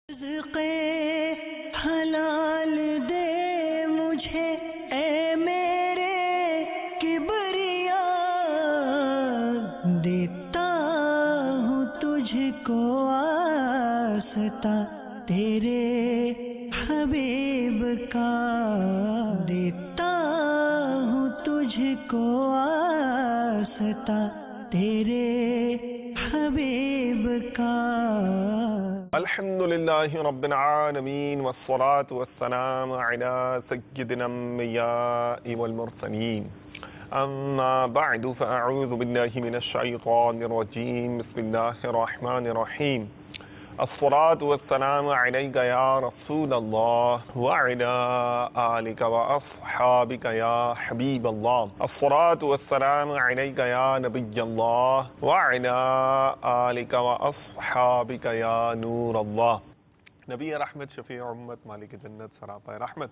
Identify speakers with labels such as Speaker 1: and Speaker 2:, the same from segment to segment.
Speaker 1: رزق حلال دے مجھے اے میرے کبریا، دیتا ہوں تجھ کو واسطہ تیرے حبیب کا، دیتا ہوں تجھ کو واسطہ تیرے حبیب کا۔
Speaker 2: الحمدللہ رب العالمین والصلاة والسلام علی سیدنا الانبیاء والمرسلین، اما بعد فاعوذ باللہ من الشیطان الرجیم، بسم اللہ الرحمن الرحیم۔ الصلاة والسلام علیک یا رسول اللہ وعلی آلک واصحابک یا حبیب اللہ، الصلاة والسلام علیک یا نبی اللہ وعلی آلک واصحابک یا نور اللہ۔ نبی رحمت، شفیع امت، مالک جنت، سراپا رحمت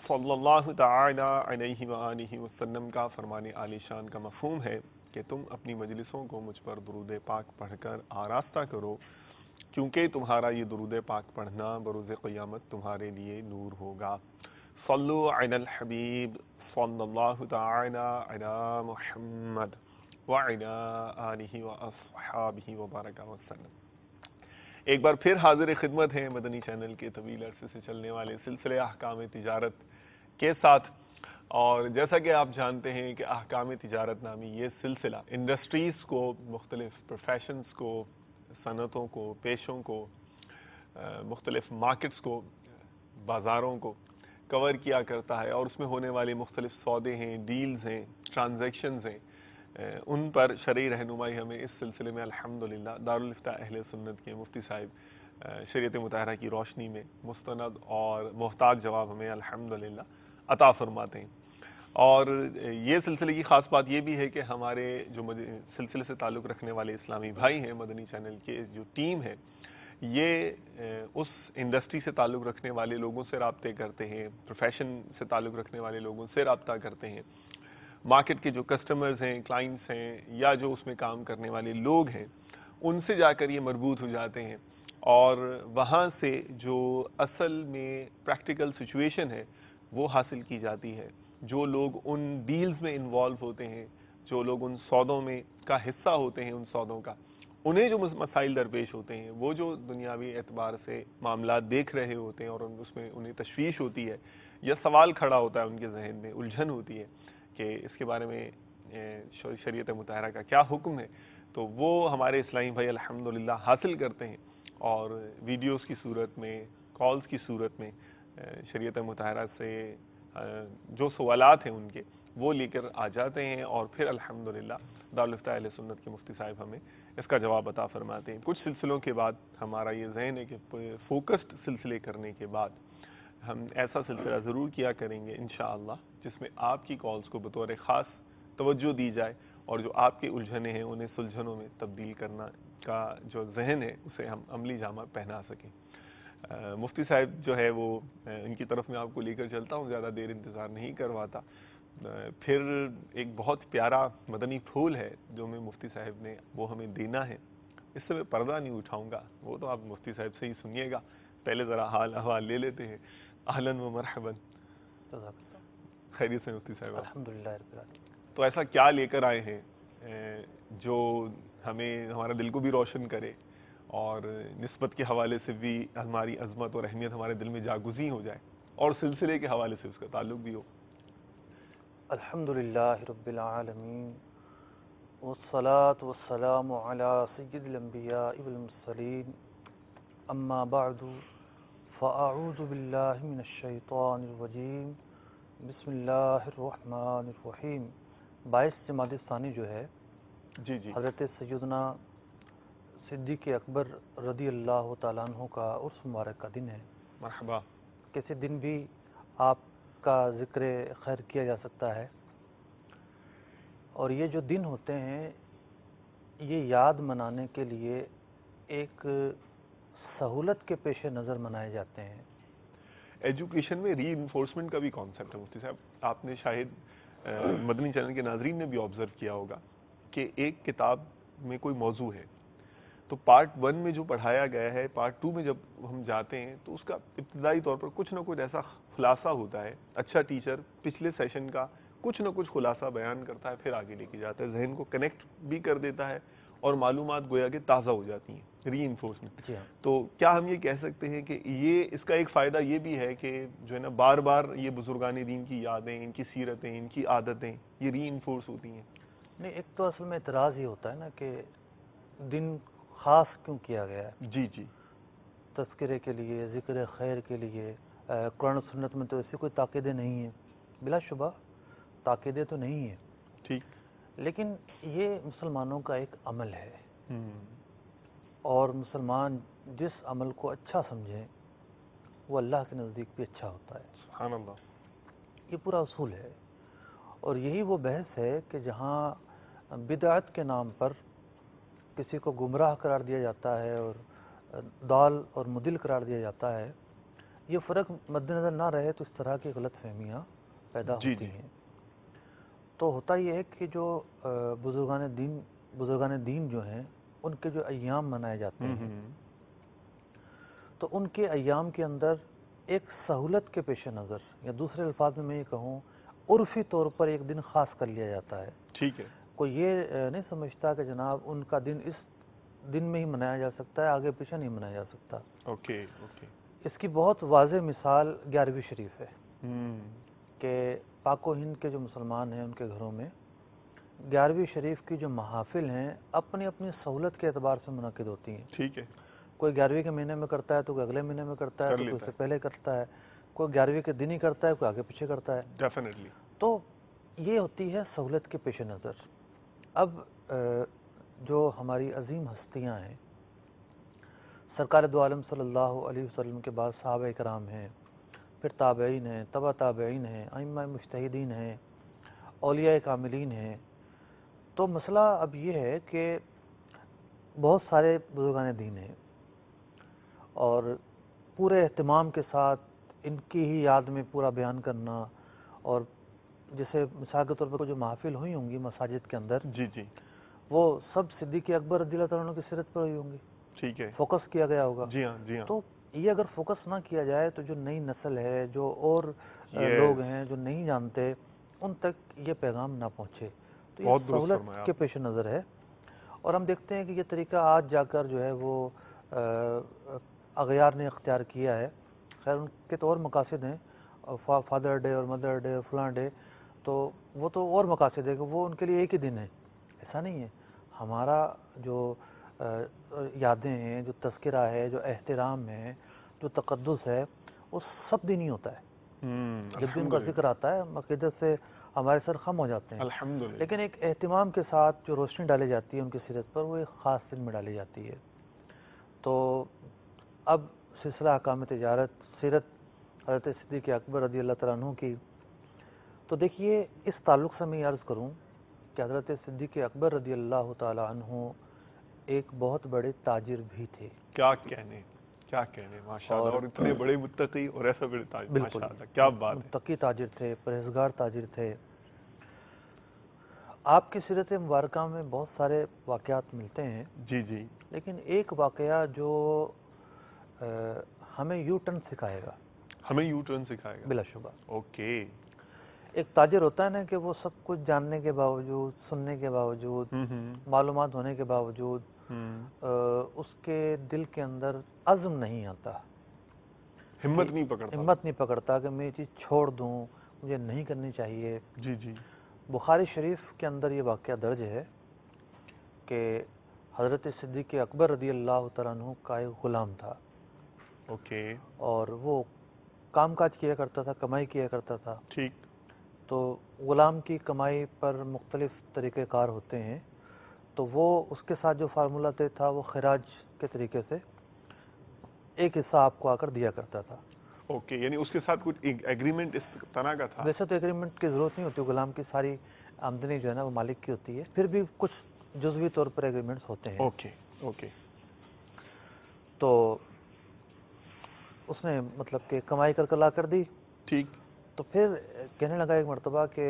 Speaker 2: صلی اللہ تعالی علیہ وآلہ وسلم کا فرمان عالی شان کا مفہوم ہے کہ تم اپنی مجلسوں کو مجھ پر درود پاک پڑھ کر آراستہ کرو، کیونکہ تمہارا یہ درود پاک پڑھنا بروز قیامت تمہارے لیے نور ہوگا۔ صلو علی الحبیب صلی اللہ تعالی علی محمد وعلی آلہ واصحابہ وبارک وسلم۔ ایک بار پھر حاضر خدمت ہے مدنی چینل کے طویل عرصے سے چلنے والے سلسلے احکام تجارت کے ساتھ، اور جیسا کہ آپ جانتے ہیں کہ احکام تجارت نامی یہ سلسلہ انڈسٹریز کو، مختلف پروفیشنز کو، صنعتوں کو، پیشوں کو، مختلف مارکیٹس کو، بازاروں کو کور کیا کرتا ہے، اور اس میں ہونے والے مختلف سودے ہیں، ڈیلز ہیں، ٹرانزیکشنز ہیں، ان پر شرعی رہنمائی ہمیں اس سلسلے میں الحمدللہ دارالفتہ اہل سنت کے مفتی صاحب شریعت مطہرہ کی روشنی میں مستند اور محتاط جواب ہمیں الحمدللہ عطا فرماتے ہیں۔ اور یہ سلسلے کی خاص بات یہ بھی ہے کہ ہمارے جو سلسلے سے تعلق رکھنے والے اسلامی بھائی ہیں، مدنی چینل کے جو ٹیم ہے، یہ اس انڈسٹری سے تعلق رکھنے والے لوگوں سے رابطے کرتے ہیں، پروفیشن سے تعلق رکھنے والے لوگوں سے رابطہ کرتے ہیں، مارکیٹ کے جو کسٹمرز ہیں، کلائنٹس ہیں، یا جو اس میں کام کرنے والے لوگ ہیں، ان سے جا کر یہ مربوط ہو جاتے ہیں، اور وہاں سے جو اصل میں پریکٹیکل سچویشن ہے وہ حاصل کی جاتی ہے۔ جو لوگ ان ڈیلز میں انوالو ہوتے ہیں، جو لوگ ان سودوں میں کا حصہ ہوتے ہیں، ان سودوں کا، انہیں جو مسائل درپیش ہوتے ہیں، وہ جو دنیاوی اعتبار سے معاملات دیکھ رہے ہوتے ہیں اور اس میں انہیں تشویش ہوتی ہے یا سوال کھڑا ہوتا ہے ان کے ذہن میں، الجھن ہوتی ہے کہ اس کے بارے میں شریعت مطہرہ کا کیا حکم ہے، تو وہ ہمارے اسلامی بھائی الحمدللہ حاصل کرتے ہیں، اور ویڈیوز کی صورت میں، کالز کی صورت میں شریعت مطہرہ سے جو سوالات ہیں ان کے وہ لے کر آ جاتے ہیں، اور پھر الحمدللہ دارالفتہ اہل سنت کے مفتی صاحب ہمیں اس کا جواب عطا فرماتے ہیں۔ کچھ سلسلوں کے بعد ہمارا یہ ذہن ہے کہ فوکسڈ سلسلے کرنے کے بعد ہم ایسا سلسلہ ضرور کیا کریں گے انشاءاللہ، جس میں آپ کی کالز کو بطور خاص توجہ دی جائے، اور جو آپ کے الجھنے ہیں انہیں سلجھنوں میں تبدیل کرنا کا جو ذہن ہے اسے ہم عملی جامہ پہنا سکیں۔ مفتی صاحب جو ہے وہ ان کی طرف میں آپ کو لے کر چلتا ہوں، زیادہ دیر انتظار نہیں کرواتا۔ پھر ایک بہت پیارا مدنی پھول ہے جو میں مفتی صاحب نے وہ ہمیں دینا ہے، اس سے میں پردہ نہیں اٹھاؤں گا، وہ تو آپ مفتی صاحب سے ہی سنیے گا۔ پہلے ذرا حال احوال لے لیتے ہیں۔ اہلاً و مرحباً، خیریت سے مفتی صاحب؟
Speaker 3: الحمدللہ رب العالمین۔
Speaker 2: تو ایسا کیا لے کر آئے ہیں جو ہمیں، ہمارا دل کو بھی روشن کرے، اور نسبت کے حوالے سے بھی ہماری عظمت اور اہمیت ہمارے دل میں جاگزیں ہو جائے، اور سلسلے کے حوالے سے اس کا تعلق بھی ہو؟
Speaker 3: الحمدللہ رب العالمین، والصلاة والسلام علی سید الانبیاء والمرسلین، اما بعد فاعوذ باللہ من الشیطان الرجیم، بسم اللہ الرحمن الرحیم۔ 22 جمادی ثانی جو ہے،
Speaker 2: جی جی،
Speaker 3: حضرت سیدنا صدیق اکبر رضی اللہ تعالیٰ عنہ کا عرس مبارک کا دن ہے۔
Speaker 2: مرحبا۔
Speaker 3: کسی دن بھی آپ کا ذکر خیر کیا جا سکتا ہے، اور یہ جو دن ہوتے ہیں یہ یاد منانے کے لیے ایک سہولت کے پیش نظر منائے جاتے ہیں۔
Speaker 2: ایجوکیشن میں ری انفورسمنٹ کا بھی کانسیپٹ ہے مفتی صاحب، آپ نے شاید مدنی چینل کے ناظرین نے بھی آبزرو کیا ہوگا کہ ایک کتاب میں کوئی موضوع ہے، تو پارٹ 1 میں جو پڑھایا گیا ہے، پارٹ 2 میں جب ہم جاتے ہیں تو اس کا ابتدائی طور پر کچھ نہ کچھ ایسا خلاصہ ہوتا ہے. اچھا ٹیچر پچھلے سیشن کا کچھ نہ کچھ خلاصہ بیان کرتا ہے، پھر آگے لے کے جاتا ہے، ذہن کو کنیکٹ بھی کر دیتا ہے اور معلومات گویا کہ تازہ ہو جاتی ہیں، ری انفورسمنٹ. تو کیا ہم یہ کہہ سکتے ہیں کہ یہ اس کا ایک فائدہ یہ بھی ہے کہ جو ہے نا بار بار یہ بزرگان دین کی یادیں، ان کی سیرتیں، ان کی عادتیں یہ ری انفورس ہوتی ہیں؟
Speaker 3: نہیں، ایک تو اصل میں اعتراض یہ ہوتا ہے نا کہ دن خاص کیوں کیا گیا ہے.
Speaker 2: جی جی.
Speaker 3: تذکرے کے لیے، ذکر خیر کے لیے. قرآن و سنت میں تو ایسی کوئی تاکیدیں نہیں ہیں، بلا شبہ تاکیدیں تو نہیں ہیں.
Speaker 2: ٹھیک.
Speaker 3: لیکن یہ مسلمانوں کا ایک عمل ہے، اور مسلمان جس عمل کو اچھا سمجھیں وہ اللہ کے نزدیک بھی اچھا ہوتا ہے.
Speaker 2: سبحان اللہ.
Speaker 3: یہ پورا اصول ہے. اور یہی وہ بحث ہے کہ جہاں بدعت کے نام پر کسی کو گمراہ قرار دیا جاتا ہے اور ضال اور مضل قرار دیا جاتا ہے، یہ فرق مد نظر نہ رہے تو اس طرح کی غلط فہمیاں پیدا ہوتی ہیں. تو ہوتا یہ ہے کہ جو بزرگان دین جو ہیں ان کے جو ایام منائے جاتے ہیں، تو ان کے ایام کے اندر ایک سہولت کے پیش نظر، یا دوسرے الفاظ میں یہ کہوں عرفی طور پر ایک دن خاص کر لیا جاتا ہے.
Speaker 2: ٹھیک ہے.
Speaker 3: کوئی یہ نہیں سمجھتا کہ جناب ان کا دن اس دن میں ہی منایا جا سکتا ہے، آگے پیچھے نہیں منایا جا سکتا.
Speaker 2: Okay okay.
Speaker 3: اس کی بہت واضح مثال 11ویں شریف ہے کہ پاک و ہند کے جو مسلمان ہیں ان کے گھروں میں 11ویں شریف کی جو محافل ہیں اپنی اپنی سہولت کے اعتبار سے منعقد ہوتی ہیں.
Speaker 2: ٹھیک ہے.
Speaker 3: کوئی 11ویں کے مہینے میں کرتا ہے تو کوئی اگلے مہینے میں کرتا ہے، تو کوئی اس سے پہلے کرتا ہے، کوئی 11ویں کے دن ہی کرتا ہے، کوئی آگے پیچھے کرتا ہے.
Speaker 2: ڈیفینیٹلی. تو
Speaker 3: یہ ہوتی ہے سہولت کے پیش نظر. اب جو ہماری عظیم ہستیاں ہیں، سرکار دو عالم صلی اللہ علیہ وسلم کے بعد صحابہ کرام ہیں، پھر تابعین ہیں، تبع تابعین ہیں، ائمہ مجتہدین ہیں، اولیاء کاملین ہیں. تو مسئلہ اب یہ ہے کہ بہت سارے بزرگان دین ہیں اور پورے اہتمام کے ساتھ ان کی ہی یاد میں پورا بیان کرنا، اور جیسے مثال کے طور پر جو محافل ہوئی ہوں گی مساجد کے اندر،
Speaker 2: جی جی،
Speaker 3: وہ سب صدیق اکبر رضی اللہ تعالیٰ عنہ کی سیرت پر ہوئی ہوں گی.
Speaker 2: ٹھیک ہے.
Speaker 3: فوکس کیا گیا ہوگا.
Speaker 2: جی ہاں جی ہاں.
Speaker 3: تو یہ اگر فوکس نہ کیا جائے تو جو نئی نسل ہے، جو اور لوگ ہیں جو نہیں جانتے، ان تک یہ پیغام نہ پہنچے. تو یہ سہولت کے پیش نظر ہے. اور ہم دیکھتے ہیں کہ یہ طریقہ آج جا کر جو ہے وہ اغیار نے اختیار کیا ہے. خیر ان کے تو اور مقاصد ہیں، فادر ڈے اور مدر ڈے اور فلاں ڈے، تو وہ تو اور مقاصد ہے کہ وہ ان کے لیے ایک ہی دن ہے. ایسا نہیں ہے. ہمارا جو یادیں ہیں، جو تذکرہ ہے، جو احترام ہے، جو تقدس ہے، وہ سب دن ہی ہوتا ہے. جب بھی ان کا ذکر آتا ہے عقیدت سے ہمارے سر خم ہو جاتے ہیں. لیکن ایک اہتمام کے ساتھ جو روشنی ڈالی جاتی ہے ان کی سیرت پر، وہ ایک خاص دن میں ڈالی جاتی ہے. تو اب سلسلہ احکام تجارت، سیرت حضرت صدیق اکبر رضی اللہ تعالیٰ عنہ کی، تو دیکھیے اس تعلق سے میں یہ عرض کروں کہ حضرت صدیق اکبر رضی اللہ تعالیٰ عنہ ایک بہت بڑے تاجر بھی تھے.
Speaker 2: کیا کہنے ماشاءاللہ. اور اتنے بڑے متقی اور ایسا بڑے تاجر، ماشاءاللہ کیا بات ہے.
Speaker 3: متقی تاجر تھے، پرہیزگار تاجر تھے. آپ کی سیرت مبارکہ میں بہت سارے واقعات ملتے ہیں.
Speaker 2: جی جی.
Speaker 3: لیکن ایک واقعہ جو ہمیں یو ٹرن سکھائے گا.
Speaker 2: ہمیں یو ٹرن سکھائے گا.
Speaker 3: بلا شبہ.
Speaker 2: اوکے.
Speaker 3: ایک تاجر ہوتا ہے نا کہ وہ سب کچھ جاننے کے باوجود، سننے کے باوجود، معلومات ہونے کے باوجود اس کے دل کے اندر عزم نہیں آتا،
Speaker 2: ہمت نہیں
Speaker 3: پکڑتا کہ میں یہ چیز چھوڑ دوں، مجھے نہیں کرنی چاہیے.
Speaker 2: جی جی.
Speaker 3: بخاری شریف کے اندر یہ واقعہ درج ہے کہ حضرت صدیق اکبر رضی اللہ تعالیٰ عنہ کا ایک غلام تھا.
Speaker 2: اوکے.
Speaker 3: اور وہ کام کاج کیا کرتا تھا، کمائی کیا کرتا تھا.
Speaker 2: ٹھیک.
Speaker 3: تو غلام کی کمائی پر مختلف طریقہ کار ہوتے ہیں. تو وہ اس کے ساتھ جو فارمولہ طے تھا وہ خراج کے طریقے سے ایک حصہ آپ کو آ کر دیا کرتا تھا.
Speaker 2: اوکے. یعنی اس کے ساتھ کچھ ایگریمنٹ اس طرح کا تھا؟
Speaker 3: ویسے تو ایگریمنٹ کی ضرورت نہیں ہوتی، غلام کی ساری آمدنی جو ہے نا وہ مالک کی ہوتی ہے، پھر بھی کچھ جزوی طور پر ایگریمنٹس ہوتے ہیں.
Speaker 2: Okay okay.
Speaker 3: تو اس نے مطلب کہ کمائی کر لا کر دی.
Speaker 2: ٹھیک.
Speaker 3: تو پھر کہنے لگا ایک مرتبہ کہ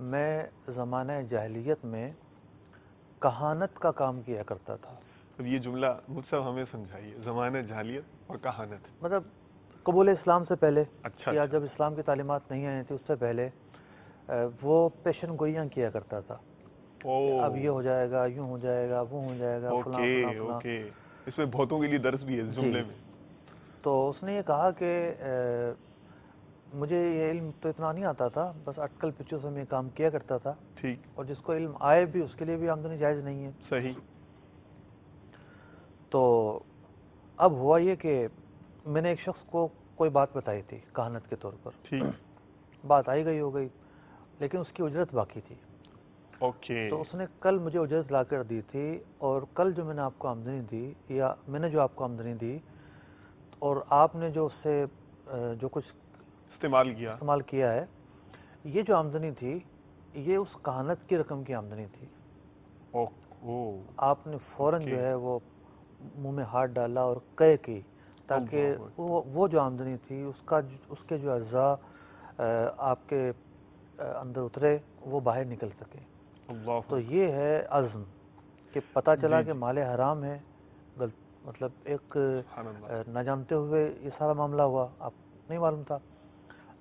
Speaker 3: میں زمانہ جاہلیت میں کہانت کا کام کیا کرتا تھا.
Speaker 2: اب یہ جملہ مجھ سے ہمیں سمجھائیے، ضمانت جاہلیت اور کہانت.
Speaker 3: مطلب قبول اسلام سے پہلے
Speaker 2: اچھا
Speaker 3: یا جب اسلام کی تعلیمات نہیں آئی تھی اس سے پہلے وہ پیشن گوئیاں کیا کرتا تھا. اب یہ ہو جائے گا، یوں ہو جائے گا، وہ ہو جائے گا، فلاں فلاں فلاں.
Speaker 2: اوکے، اس میں بہتوں کے لیے درس بھی ہے اس جملے میں.
Speaker 3: تو اس نے یہ کہا کہ مجھے یہ علم تو اتنا نہیں آتا تھا، بس اٹکل پچوں سے میں کام کیا کرتا تھا.
Speaker 2: ٹھیک.
Speaker 3: اور جس کو علم آئے بھی اس کے لیے بھی آمدنی جائز نہیں ہے.
Speaker 2: صحیح.
Speaker 3: تو اب ہوا یہ کہ میں نے ایک شخص کو کوئی بات بتائی تھی کہانت کے طور پر.
Speaker 2: ٹھیک.
Speaker 3: بات آئی گئی ہو گئی، لیکن اس کی اجرت باقی تھی.
Speaker 2: اوکے.
Speaker 3: تو اس نے کل مجھے اجرت لا کر دی تھی، اور کل جو میں نے آپ کو آمدنی دی، یا میں نے جو آپ کو آمدنی دی اور آپ نے جو اس سے جو کچھ استعمال کیا ہے، یہ جو آمدنی تھی یہ اس کہانت کی رقم کی آمدنی تھی. آپ نے فوراً جو ہے وہ منہ میں ہاتھ ڈالا اور قے کی، تاکہ وہ جو آمدنی تھی اس کے جو اجزاء آپ کے اندر اترے وہ باہر نکل سکے. تو یہ ہے عزم کہ پتہ چلا کہ مال حرام ہے، مطلب ایک نہ جانتے ہوئے یہ سارا معاملہ ہوا، آپ نہیں معلوم تھا.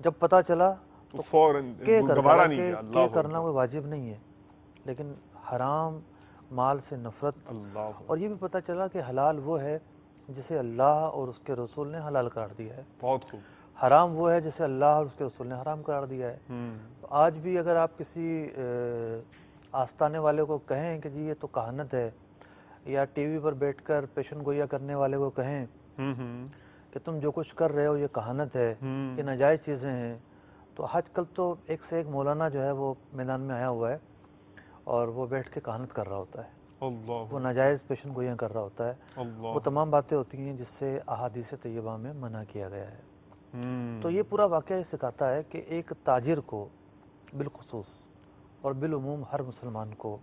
Speaker 3: جب پتہ چلا تو فوراً کرنا کوئی واجب نہیں ہے، لیکن حرام مال سے نفرت. اور یہ بھی پتہ چلا کہ حلال وہ ہے جسے اللہ اور اس کے رسول نے حلال قرار دیا ہے.
Speaker 2: بہت خوب.
Speaker 3: حرام وہ ہے جسے اللہ اور اس کے رسول نے حرام قرار دیا ہے. تو آج بھی اگر آپ کسی آستانے والے کو کہیں کہ جی یہ تو کہانت ہے، یا ٹی وی پر بیٹھ کر پیشن گوئیاں کرنے والے کو کہیں کہ تم جو کچھ کر رہے ہو یہ کہانت ہے، یہ ناجائز چیزیں ہیں، تو آج کل تو ایک سے ایک مولانا جو ہے وہ میدان میں آیا ہوا ہے اور وہ بیٹھ کے کہانت کر رہا ہوتا ہے، وہ ناجائز پیشن گوئیاں کر رہا ہوتا ہے. وہ تمام باتیں ہوتی ہیں جس سے احادیث طیبہ میں منع کیا گیا ہے. تو یہ پورا واقعہ یہ سکھاتا ہے کہ ایک تاجر کو بالخصوص اور بالعموم ہر مسلمان کو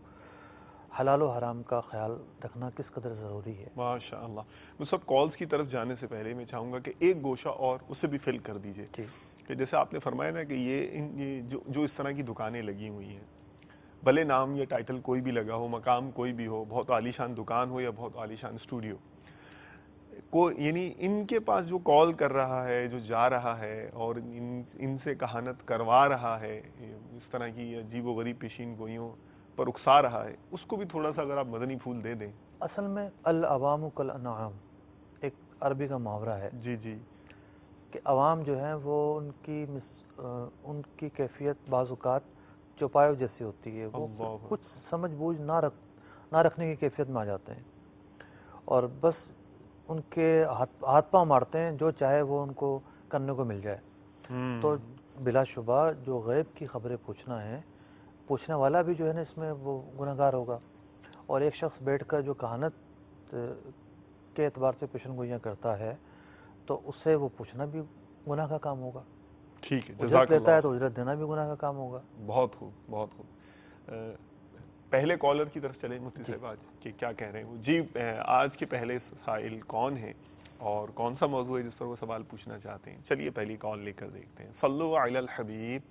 Speaker 3: حلال و حرام کا خیال رکھنا کس قدر ضروری ہے.
Speaker 2: ماشاء اللہ. میں سب کالز کی طرف جانے سے پہلے میں چاہوں گا کہ ایک گوشہ اور اسے بھی فل کر دیجئے کہ جیسے آپ نے فرمایا نا کہ یہ جو اس طرح کی دکانیں لگی ہوئی ہیں، بھلے نام یا ٹائٹل کوئی بھی لگا ہو، مقام کوئی بھی ہو، بہت عالیشان دکان ہو یا بہت عالیشان اسٹوڈیو، یعنی ان کے پاس جو کال کر رہا ہے، جو جا رہا ہے اور ان سے کہانت کروا رہا ہے، اس طرح کی عجیب و غریب پیشین گوئیوں پر اکسا رہا ہے، اس کو بھی تھوڑا سا اگر آپ مدنی پھول دے دیں.
Speaker 3: اصل میں العوام کالانعام ایک عربی کا محاورہ ہے.
Speaker 2: جی جی.
Speaker 3: کہ عوام جو ہیں وہ ان کی کیفیت بعض اوقات چوپایوں جیسی ہوتی ہے، وہ کچھ سمجھ بوجھ نہ رکھنے کی کیفیت میں آ جاتے ہیں اور بس ان کے ہاتھ پاؤں مارتے ہیں، جو چاہے وہ ان کو کرنے کو مل جائے. تو بلا شبہ جو غیب کی خبریں پوچھنا ہے، پوچھنے والا بھی جو ہے نا اس میں وہ گناہ گار ہوگا. اور ایک شخص بیٹھ کر جو کہانت کے اعتبار سے پیشن گوئیاں کرتا ہے تو اس سے وہ پوچھنا بھی گناہ کا کام ہوگا.
Speaker 2: ٹھیک ہے.
Speaker 3: اجرت لیتا ہے تو اجرت دینا بھی گناہ کا کام ہوگا.
Speaker 2: بہت خوب، بہت خوب. پہلے کالر کی طرف چلیں مفتی صاحب، آج کہ کیا کہہ رہے ہیں وہ. جی، آج کے پہلے سائل کون ہیں اور کون سا موضوع ہے جس پر وہ سوال پوچھنا چاہتے ہیں؟ چلیے پہلی کال لے کر دیکھتے ہیں. صلو علی الحبیب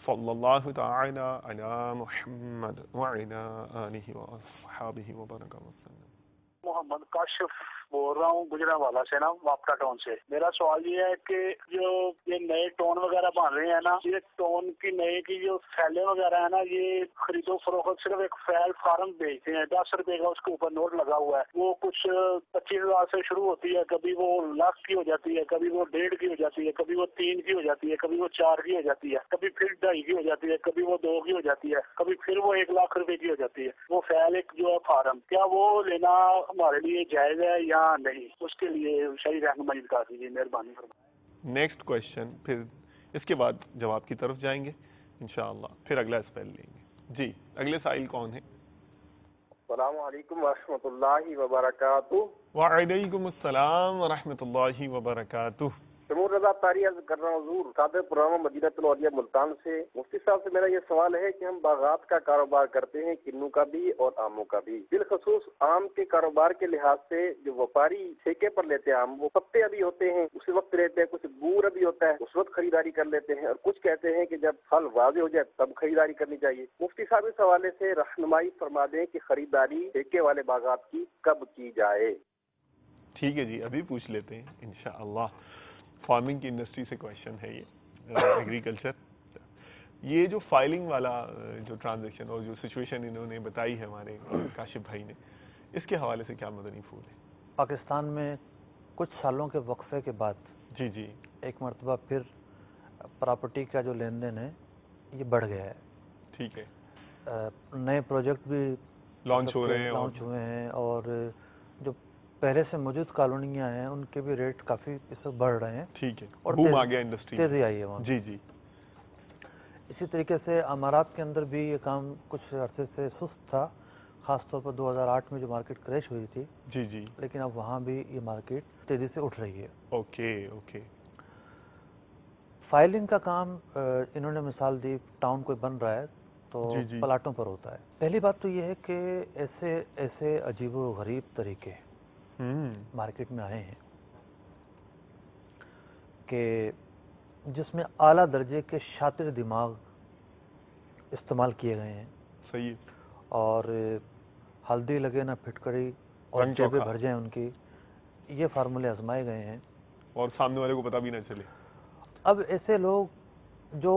Speaker 2: صلی اللہ تعالی علی محمد وعلی آلہ واصحابہ وبارک وسلم.
Speaker 4: محمد کاشف بول رہا ہوں گجرانوالہ سے نا، واپٹا ٹاؤن سے. میرا سوال یہ ہے کہ جو یہ نئے ٹون وغیرہ بن رہے ہیں نا، یہ ٹون کی نئے کی جو فیلیں وغیرہ ہیں نا، یہ خرید و فروخت صرف ایک فیل فارم بیچتے ہیں. 10 روپے کا اس کے اوپر نوٹ لگا ہوا ہے. وہ کچھ 25,000 سے شروع ہوتی ہے، کبھی وہ لاکھ کی ہو جاتی ہے، کبھی وہ 1.5 کی ہو جاتی ہے، کبھی وہ 3 کی ہو جاتی ہے، کبھی وہ 4 کی ہو جاتی ہے، کبھی پھر 2.5 کی ہو جاتی ہے، کبھی وہ 2 کی ہو جاتی ہے، کبھی پھر وہ 1 لاکھ روپے کی ہو جاتی ہے. وہ فیل ایک جو ہے فارم، کیا وہ لینا ہمارے لیے جائز ہے یا نہیں؟ اس کے لیے صحیح رہنمائی بتا دیجیے، مہربانی فرمائیں.
Speaker 2: نیکسٹ کوشچن، پھر اس کے بعد جواب کی طرف جائیں گے انشاءاللہ، پھر اگلا اسپیل لیں گے. جی، اگلے سائل کون ہے؟
Speaker 5: السلام علیکم ورحمۃ اللہ وبرکاتہ.
Speaker 2: وعلیکم السلام ورحمۃ اللہ وبرکاتہ.
Speaker 5: تیمور ظہور رضا طاری عرض کر رہا ہوں حضور صادق پروگرام مدینہ العالیہ ملتان سے۔ مفتی صاحب سے میرا یہ سوال ہے کہ ہم باغات کا کاروبار کرتے ہیں، کنوں کا بھی اور آموں کا بھی۔ بالخصوص آم کے کاروبار کے لحاظ سے جو وپاری ٹھیکے پر لیتے ہیں آم، وہ پتے ابھی ہوتے ہیں اسی وقت لیتے ہیں، کچھ گور ابھی ہوتا ہے اس وقت خریداری کر لیتے ہیں، اور کچھ کہتے ہیں کہ جب پھل واضح ہو جائے تب خریداری کرنی چاہیے۔ مفتی صاحب اس حوالے سے رہنمائی فرما دیں کہ خریداری ٹھیکے والے باغات کی کب کی جائے؟
Speaker 2: ٹھیک ہے جی، ابھی پوچھ لیتے ہیں انشاءاللہ۔ فارمنگ کی انڈسٹری سے کویشچن ہے یہ، ایگریکلچر۔ یہ جو فائلنگ والا جو ٹرانزیکشن اور جو سچویشن انہوں نے بتائی ہے ہمارے کاشف بھائی نے، اس کے حوالے سے کیا مدنی پھول ہے؟
Speaker 3: پاکستان میں کچھ سالوں کے وقفے کے بعد
Speaker 2: جی جی،
Speaker 3: ایک مرتبہ پھر پراپرٹی کا جو لین دین ہے یہ بڑھ گیا ہے۔
Speaker 2: ٹھیک ہے،
Speaker 3: نئے پروجیکٹ بھی
Speaker 2: لانچ ہو رہے ہیں،
Speaker 3: لانچ ہوئے ہیں، اور جو پہلے سے موجود کالونیاں ہیں ان کے بھی ریٹ کافی اس وقت بڑھ رہے ہیں۔
Speaker 2: ٹھیک ہے،
Speaker 3: اور
Speaker 2: بوم آ گیا انڈسٹری،
Speaker 3: تیزی آئی ہے وہاں۔
Speaker 2: جی جی،
Speaker 3: اسی طریقے سے امارات کے اندر بھی یہ کام کچھ عرصے سے سست تھا، خاص طور پر 2008 میں جو مارکیٹ کریش ہوئی تھی،
Speaker 2: جی جی،
Speaker 3: لیکن اب وہاں بھی یہ مارکیٹ تیزی سے اٹھ رہی ہے۔
Speaker 2: اوکے اوکے،
Speaker 3: فائلنگ کا کام انہوں نے مثال دی، ٹاؤن کوئی بن رہا ہے تو
Speaker 2: جی جی،
Speaker 3: پلاٹوں پر ہوتا ہے۔ پہلی بات تو یہ ہے کہ ایسے عجیب و غریب طریقے مارکیٹ میں آئے ہیں کہ جس میں اعلیٰ درجے کے شاطر دماغ استعمال کیے گئے ہیں،
Speaker 2: صحیح،
Speaker 3: اور ہلدی لگے نہ پھٹکڑی اور
Speaker 2: رنگ
Speaker 3: جیبیں
Speaker 2: چوکھا،
Speaker 3: بھر جائیں ان کی، یہ فارمولے آزمائے گئے ہیں۔
Speaker 2: اور سامنے والے کو پتہ بھی نہ چلے۔
Speaker 3: اب ایسے لوگ جو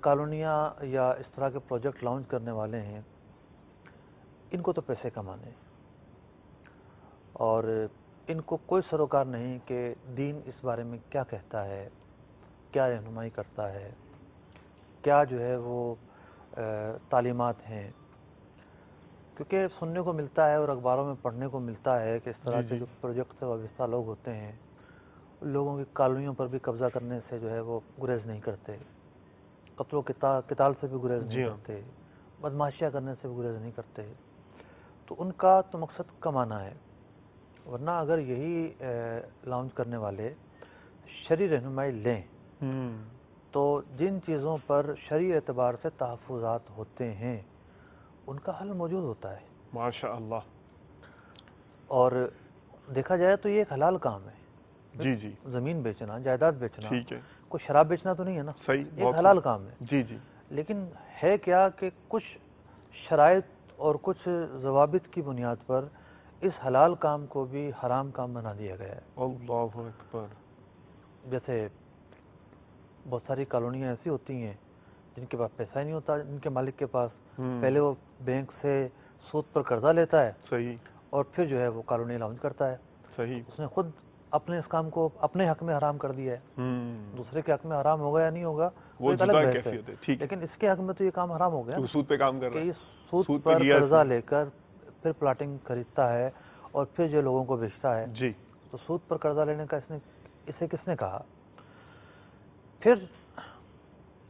Speaker 3: کالونیاں یا اس طرح کے پروجیکٹ لانچ کرنے والے ہیں، ان کو تو پیسے کمانے ہیں، اور ان کو کوئی سروکار نہیں کہ دین اس بارے میں کیا کہتا ہے، کیا رہنمائی کرتا ہے، کیا جو ہے وہ تعلیمات ہیں، کیونکہ سننے کو ملتا ہے اور اخباروں میں پڑھنے کو ملتا ہے کہ اس طرح
Speaker 2: جی
Speaker 3: کے
Speaker 2: جی،
Speaker 3: جو پروجیکٹ سے وابستہ لوگ ہوتے ہیں لوگوں کی کالونیوں پر بھی قبضہ کرنے سے جو ہے وہ گریز نہیں کرتے، قتل و قتال سے بھی گریز
Speaker 2: جی
Speaker 3: نہیں
Speaker 2: ہاں،
Speaker 3: کرتے، بدماشیاں کرنے سے بھی گریز نہیں کرتے۔ تو ان کا تو مقصد کمانا ہے، ورنہ اگر یہی لانچ کرنے والے شرعی رہنمائی لیں تو جن چیزوں پر شرعی اعتبار سے تحفظات ہوتے ہیں ان کا حل موجود ہوتا ہے،
Speaker 2: ماشاء اللہ،
Speaker 3: اور دیکھا جائے تو یہ ایک حلال کام ہے۔
Speaker 2: جی جی،
Speaker 3: زمین بیچنا، جائیداد بیچنا،
Speaker 2: ٹھیک ہے،
Speaker 3: کوئی شراب بیچنا تو نہیں ہے نا،
Speaker 2: صحیح،
Speaker 3: یہ ایک حلال کام ہے۔
Speaker 2: جی جی،
Speaker 3: لیکن ہے کیا کہ کچھ شرائط اور کچھ ضوابط کی بنیاد پر اس حلال کام کو بھی حرام کام بنا دیا گیا ہے۔
Speaker 2: اللہ اکبر،
Speaker 3: جیسے بہت ساری کالونیاں ایسی ہوتی ہیں جن کے پاس پیسہ ہی نہیں ہوتا، جن کے مالک کے پاس، پہلے وہ بینک سے سود پر قرضہ لیتا ہے
Speaker 2: صحیح
Speaker 3: اور پھر جو ہے وہ کالونی لانچ کرتا ہے۔
Speaker 2: صحیح،
Speaker 3: اس نے خود اپنے اس کام کو اپنے حق میں حرام کر دیا ہے، دوسرے کے حق میں حرام ہوگا یا نہیں ہوگا وہ ایک الگ
Speaker 2: جدا
Speaker 3: بحث ہے،
Speaker 2: کیفیت ہے، ٹھیک ہے،
Speaker 3: لیکن اس کے حق میں تو یہ کام حرام ہو گیا
Speaker 2: تو سود پہ کام کر
Speaker 3: کہ
Speaker 2: رہا ہے،
Speaker 3: یہ سود
Speaker 2: سود پہ
Speaker 3: پر
Speaker 2: لیا ہے
Speaker 3: قرضہ
Speaker 2: اس نے،
Speaker 3: لے کر پھر پلاٹنگ خریدتا ہے اور پھر جو لوگوں کو بیچتا ہے۔
Speaker 2: جی،
Speaker 3: تو سود پر قرضہ لینے کا اسے کس نے کہا؟ پھر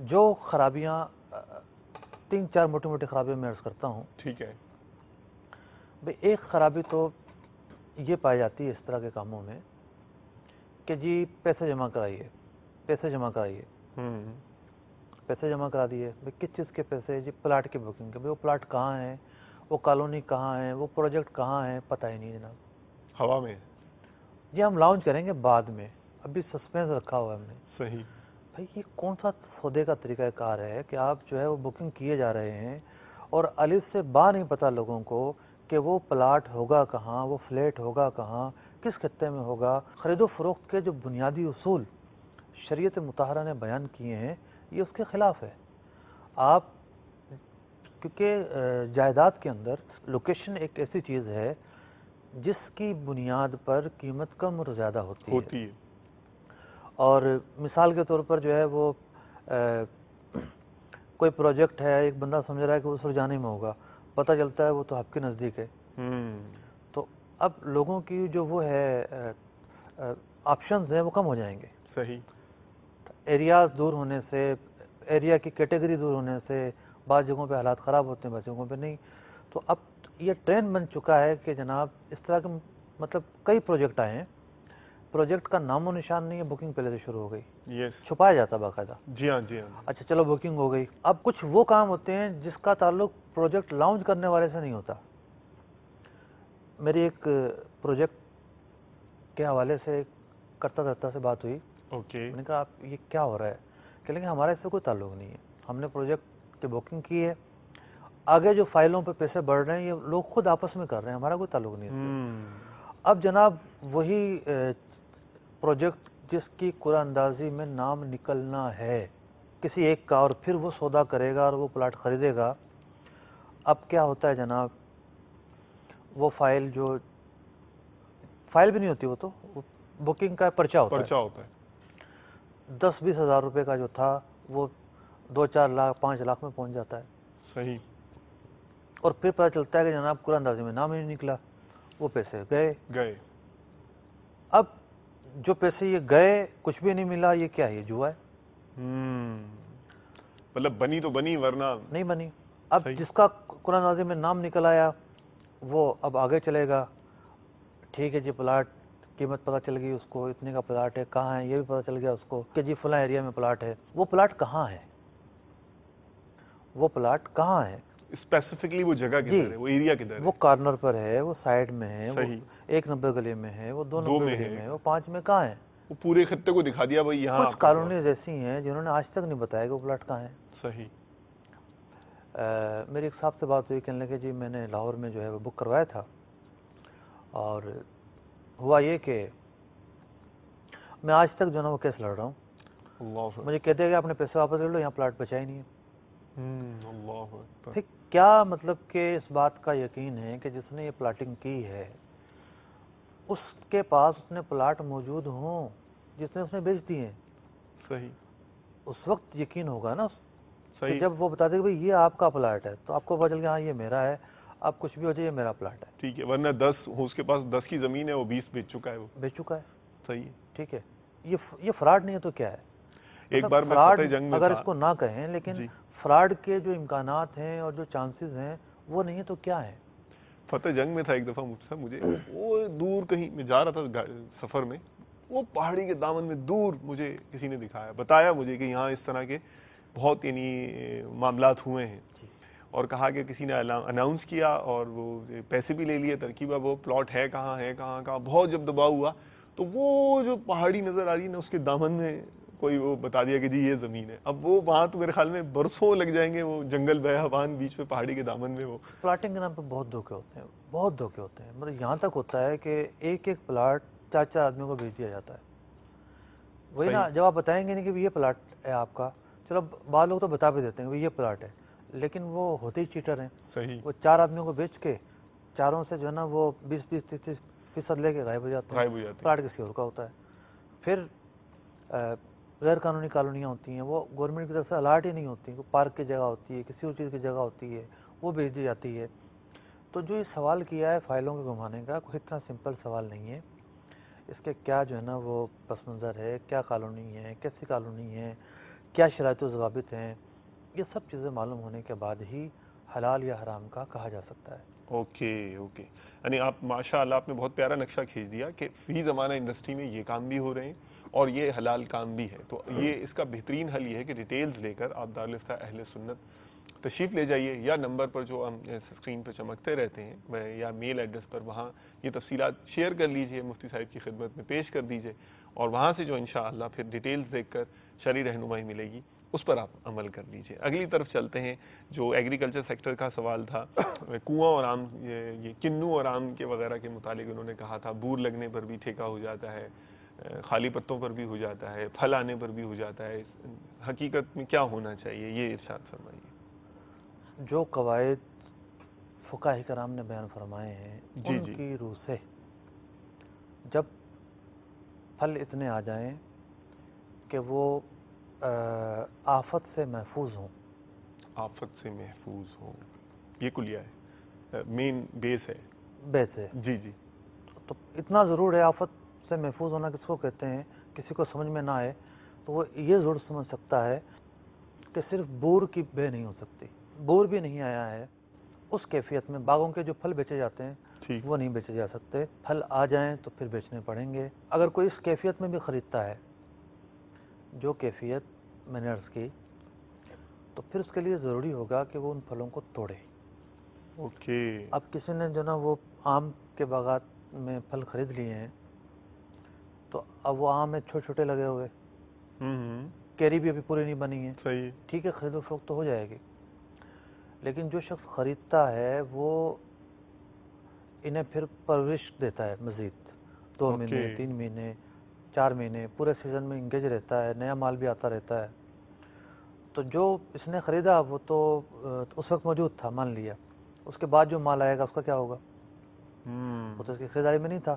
Speaker 3: جو خرابیاں، 3-4 موٹی موٹی خرابیاں میں عرض کرتا ہوں۔
Speaker 2: ٹھیک ہے،
Speaker 3: بھئی ایک خرابی تو یہ پائی جاتی ہے اس طرح کے کاموں میں کہ جی پیسے جمع کرائیے، پیسے جمع کرائیے، پیسے جمع کرا دیے۔ بھئی کس چیز کے پیسے؟ جی پلاٹ کی بکنگ کے۔ بھئی وہ پلاٹ کہاں ہیں، وہ کالونی کہاں ہے، وہ پروجیکٹ کہاں ہے، پتہ ہی نہیں جناب۔
Speaker 2: ہوا میں،
Speaker 3: جی ہم لانچ کریں گے بعد میں، ابھی سسپینس رکھا ہوا ہے ہم نے۔
Speaker 2: صحیح،
Speaker 3: بھئی یہ کون سا سودے کا طریقہ کار ہے کہ آپ جو ہے وہ بکنگ کیے جا رہے ہیں اور الف سے با نہیں پتہ لوگوں کو کہ وہ پلاٹ ہوگا کہاں، وہ فلیٹ ہوگا کہاں، کس خطے میں ہوگا۔ خرید و فروخت کے جو بنیادی اصول شریعت مطہرہ نے بیان کیے ہیں یہ اس کے خلاف ہے۔ آپ کیونکہ جائیداد کے اندر لوکیشن ایک ایسی چیز ہے جس کی بنیاد پر قیمت کم اور زیادہ ہوتی ہے، اور مثال کے طور پر جو ہے وہ کوئی پروجیکٹ ہے، ایک بندہ سمجھ رہا ہے کہ وہ سرجانی میں ہوگا، پتہ چلتا ہے وہ تو آپ کے نزدیک ہے۔ تو اب لوگوں کی جو وہ ہے آپشنز ہیں وہ کم ہو جائیں گے۔
Speaker 2: صحیح،
Speaker 3: ایریاز دور ہونے سے، ایریا کی کیٹیگری دور ہونے سے بعض جگہوں پہ حالات خراب ہوتے ہیں، بعض جگہوں پہ نہیں۔ تو اب یہ ٹرینڈ بن چکا ہے کہ جناب اس طرح کے مطلب کئی پروجیکٹ آئے ہیں پروجیکٹ کا نام و نشان نہیں ہے، بکنگ پہلے سے شروع ہو گئی،
Speaker 2: یس
Speaker 3: چھپایا جاتا باقاعدہ.
Speaker 2: جی ہاں جی ہاں
Speaker 3: اچھا چلو بکنگ ہو گئی. اب کچھ وہ کام ہوتے ہیں جس کا تعلق پروجیکٹ لانچ کرنے والے سے نہیں ہوتا. میری ایک پروجیکٹ کے حوالے سے کرتا دھرتا سے بات ہوئی.
Speaker 2: اوکے
Speaker 3: میں نے کہا آپ یہ کیا ہو رہا ہے؟ کہ لیکن ہمارا اس سے کوئی تعلق نہیں ہے، ہم نے پروجیکٹ کی بکنگ کی ہے، آگے جو فائلوں پہ پیسے بڑھ رہے ہیں یہ لوگ خود آپس میں کر رہے ہیں، ہمارا کوئی تعلق نہیں ہے. اب جناب وہی پروجیکٹ جس کی قرآن اندازی میں نام نکلنا ہے کسی ایک کا، اور پھر وہ سودا کرے گا اور وہ پلاٹ خریدے گا. اب کیا ہوتا ہے جناب، وہ فائل بھی نہیں ہوتی، وہ تو بکنگ کا پرچہ ہوتا ہے. 10-20 ہزار روپے کا جو تھا وہ 2-4 لاکھ 5 لاکھ میں پہنچ جاتا ہے.
Speaker 2: صحیح.
Speaker 3: اور پھر پتہ چلتا ہے کہ جناب قرآن اندازی میں نام ہی نہیں نکلا، وہ پیسے گئے. اب جو پیسے یہ گئے، کچھ بھی نہیں ملا، یہ کیا ہے؟ یہ جوا ہے.
Speaker 2: مطلب بنی تو بنی ورنہ
Speaker 3: نہیں بنی. اب جس کا قرآن اندازی میں نام نکل آیا وہ اب آگے چلے گا. ٹھیک ہے جی، پلاٹ قیمت پتہ چل گئی اس کو، اتنے کا پلاٹ ہے، کہاں ہے یہ بھی پتہ چل گیا اس کو کہ جی فلاں ایریا میں پلاٹ ہے. وہ پلاٹ کہاں ہے؟ وہ پلاٹ کہاں ہے
Speaker 2: اسپیسیفکلی وہ جگہ کدھر ہے، وہ ایریا کدھر ہے؟
Speaker 3: وہ کارنر پر ہے، وہ سائڈ میں ہے، وہ 1 نمبر گلی میں ہے، وہ 2 نمبر گلی میں ہے، وہ 5 میں کہاں ہے؟
Speaker 2: وہ پورے خطے کو دکھا دیا بھائی یہاں.
Speaker 3: کچھ کالونیز ایسی ہیں جنہوں نے آج تک نہیں بتایا کہ وہ پلاٹ کہاں ہے.
Speaker 2: صحیح.
Speaker 3: میری ایک صاحب سے بات ہوئی، کہنے لگے جی میں نے لاہور میں جو ہے وہ بک کروایا تھا، اور ہوا یہ کہ میں آج تک جو ہے نا وہ کیس لڑ رہا ہوں. مجھے کہتے ہیں کہ آپ نے پیسے واپس لے لو، یہاں پلاٹ بچا ہی نہیں ہے. ٹھیک، کیا مطلب کہ اس بات کا یقین ہے کہ جس نے یہ پلاٹنگ کی ہے اس کے پاس اتنے پلاٹ موجود ہوں جس نے اس نے بیچ دیے ہیں؟
Speaker 2: صحیح.
Speaker 3: اس وقت یقین ہوگا نا.
Speaker 2: صحیح.
Speaker 3: جب وہ بتا دے کہ بھائی یہ آپ کا پلاٹ ہے تو آپ کو پتا چل گیا ہاں یہ میرا ہے، اب کچھ بھی ہو جائے یہ میرا پلاٹ ہے.
Speaker 2: ٹھیک ہے، ورنہ 10 اس کے پاس 10 کی زمین ہے، وہ 20 بیچ چکا ہے. وہ
Speaker 3: بیچ چکا ہے.
Speaker 2: صحیح.
Speaker 3: ٹھیک ہے، یہ فراڈ نہیں ہے تو کیا ہے؟
Speaker 2: ایک بار میں
Speaker 3: فراڈ
Speaker 2: فتح جنگ میں
Speaker 3: اگر
Speaker 2: تھا،
Speaker 3: اس کو نہ کہیں، لیکن فراڈ کے جو امکانات ہیں اور جو چانسز ہیں وہ نہیں ہے تو کیا ہے؟
Speaker 2: فتح جنگ میں تھا ایک دفعہ مجھ سے، مجھے وہ دور کہیں میں جا رہا تھا سفر میں، وہ پہاڑی کے دامن میں دور مجھے کسی نے دکھایا، بتایا مجھے کہ یہاں اس طرح کے بہت معاملات ہوئے ہیں، اور کہا کہ کسی نے اناؤنس کیا اور وہ پیسے بھی لے لیے. ترکیبہ وہ پلاٹ ہے کہاں. بہت جب دباؤ ہوا تو وہ جو پہاڑی نظر آ رہی ہے نا، اس کے دامن میں کوئی وہ بتا دیا کہ جی یہ زمین ہے. اب وہ وہاں تو میرے خیال میں برسوں لگ جائیں گے، وہ جنگل بیابان بیچ میں پہاڑی کے دامن میں. وہ
Speaker 3: پلاٹنگ کے نام پہ بہت دھوکے ہوتے ہیں. مطلب یہاں تک ہوتا ہے کہ ایک پلاٹ 4 آدمیوں کو بیچ دیا جاتا ہے. وہی نا، جب آپ بتائیں گے نہیں کہ یہ پلاٹ ہے آپ کا، چلو بعض لوگ تو بتا بھی دیتے ہیں کہ یہ پلاٹ ہے، لیکن وہ ہوتے ہی چیٹر ہیں.
Speaker 2: صحیح. وہ
Speaker 3: 4 آدمیوں کو بیچ کے چاروں سے جو ہے نا وہ 20-30% لے کے غائب ہو جاتے ہیں. پلاٹ کسی اور کا ہوتا ہے. پھر غیر قانونی کالونیاں ہوتی ہیں، وہ گورنمنٹ کی طرف سے الاٹ ہی نہیں ہوتی، کوئی پارک کی جگہ ہوتی ہے، کسی اور چیز کی جگہ ہوتی ہے، وہ بیچ دی جاتی ہے. تو جو یہ سوال کیا ہے فائلوں کے گھمانے کا، کوئی اتنا سمپل سوال نہیں ہے. اس کے کیا جو ہے نا وہ پس منظر ہے، کیا کالونی ہے، کیسی کالونی ہے، کیا شرائط و ضوابط ہیں، یہ سب چیزیں معلوم ہونے کے بعد ہی حلال یا حرام کا کہا جا سکتا ہے.
Speaker 2: اوکے. یعنی آپ ماشاء اللہ آپ نے بہت پیارا نقشہ کھینچ دیا کہ فی زمانہ انڈسٹری میں یہ کام بھی ہو رہے ہیں اور یہ حلال کام بھی ہے. تو یہ اس کا بہترین حل یہ ہے کہ ڈیٹیلز لے کر آپ دارالفتہ اہل سنت تشریف لے جائیے، یا نمبر پر جو ہم اسکرین پہ چمکتے رہتے ہیں یا میل ایڈریس پر وہاں یہ تفصیلات شیئر کر لیجئے، مفتی صاحب کی خدمت میں پیش کر دیجئے، اور وہاں سے جو انشاءاللہ پھر ڈیٹیلز دیکھ کر شرعی رہنمائی ملے گی، اس پر آپ عمل کر لیجئے. اگلی طرف چلتے ہیں. جو ایگریکلچر سیکٹر کا سوال تھا، کنواں اور آم، یہ کنو اور آم کے وغیرہ کے متعلق انہوں نے کہا تھا بور لگنے پر بھی ٹھیکہ ہو جاتا ہے، خالی پتوں پر بھی ہو جاتا ہے، پھل آنے پر بھی ہو جاتا ہے. حقیقت میں کیا ہونا چاہیے، یہ ارشاد فرمائیے.
Speaker 3: جو قواعد فقہاء کرام نے بیان فرمائے ہیں ان کی روح سے جب پھل اتنے آ جائیں کہ وہ آفت سے محفوظ ہوں.
Speaker 2: آفت سے محفوظ ہوں، یہ کلیہ ہے، مین بیس ہے.
Speaker 3: بیس ہے.
Speaker 2: جی.
Speaker 3: تو اتنا ضرور ہے. آفت سے محفوظ ہونا کس کو کہتے ہیں؟ کسی کو سمجھ میں نہ آئے تو وہ یہ ضرور سمجھ سکتا ہے کہ صرف بور کی بے نہیں ہو سکتی. بور بھی نہیں آیا ہے اس کیفیت میں. باغوں کے جو پھل بیچے جاتے ہیں
Speaker 2: ٹھیک.
Speaker 3: وہ نہیں بیچے جا سکتے. پھل آ جائیں تو پھر بیچنے پڑیں گے. اگر کوئی اس کیفیت میں بھی خریدتا ہے جو کیفیت میں نے عرض کی، تو پھر اس کے لیے ضروری ہوگا کہ وہ ان پھلوں کو توڑے.
Speaker 2: اوکے.
Speaker 3: اب کسی نے جو نا وہ آم کے باغات میں پھل خرید لیے ہیں، تو اب وہ آم میں چھوٹے چھوٹے لگے ہوئے، کیری بھی ابھی پوری نہیں بنی ہے.
Speaker 2: صحیح.
Speaker 3: ٹھیک ہے، خرید و فروخت تو ہو جائے گی، لیکن جو شخص خریدتا ہے وہ انہیں پھر پرورش دیتا ہے مزید 2 مہینے 3 مہینے 4 مہینے، پورے سیزن میں انگیج رہتا ہے، نیا مال بھی آتا رہتا ہے. تو جو اس نے خریدا وہ تو اس وقت موجود تھا، مان لیا. اس کے بعد جو مال آئے گا اس کا کیا ہوگا؟ وہ تو اس کی خریداری میں نہیں تھا.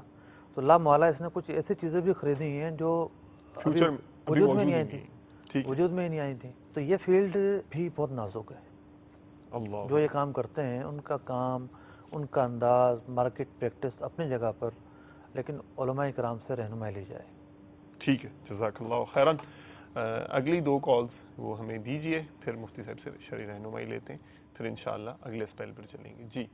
Speaker 3: تو لامحالہ اس نے کچھ ایسی چیزیں بھی خریدی ہیں جو وجود میں نہیں آئی تھیں، وجود میں ہی نہیں آئی تھیں. تو یہ فیلڈ بھی بہت نازک ہے. جو یہ کام کرتے ہیں ان کا کام، ان کا انداز، مارکیٹ پریکٹس اپنی جگہ پر، لیکن علماء کرام سے رہنمائی لی جائے.
Speaker 2: ٹھیک ہے، جزاک اللہ خیراً. اگلی 2 کالز وہ ہمیں دیجئے، پھر مفتی صاحب سے شرعی رہنمائی لیتے ہیں، پھر انشاءاللہ اگلے اسپیل پر چلیں گے. جی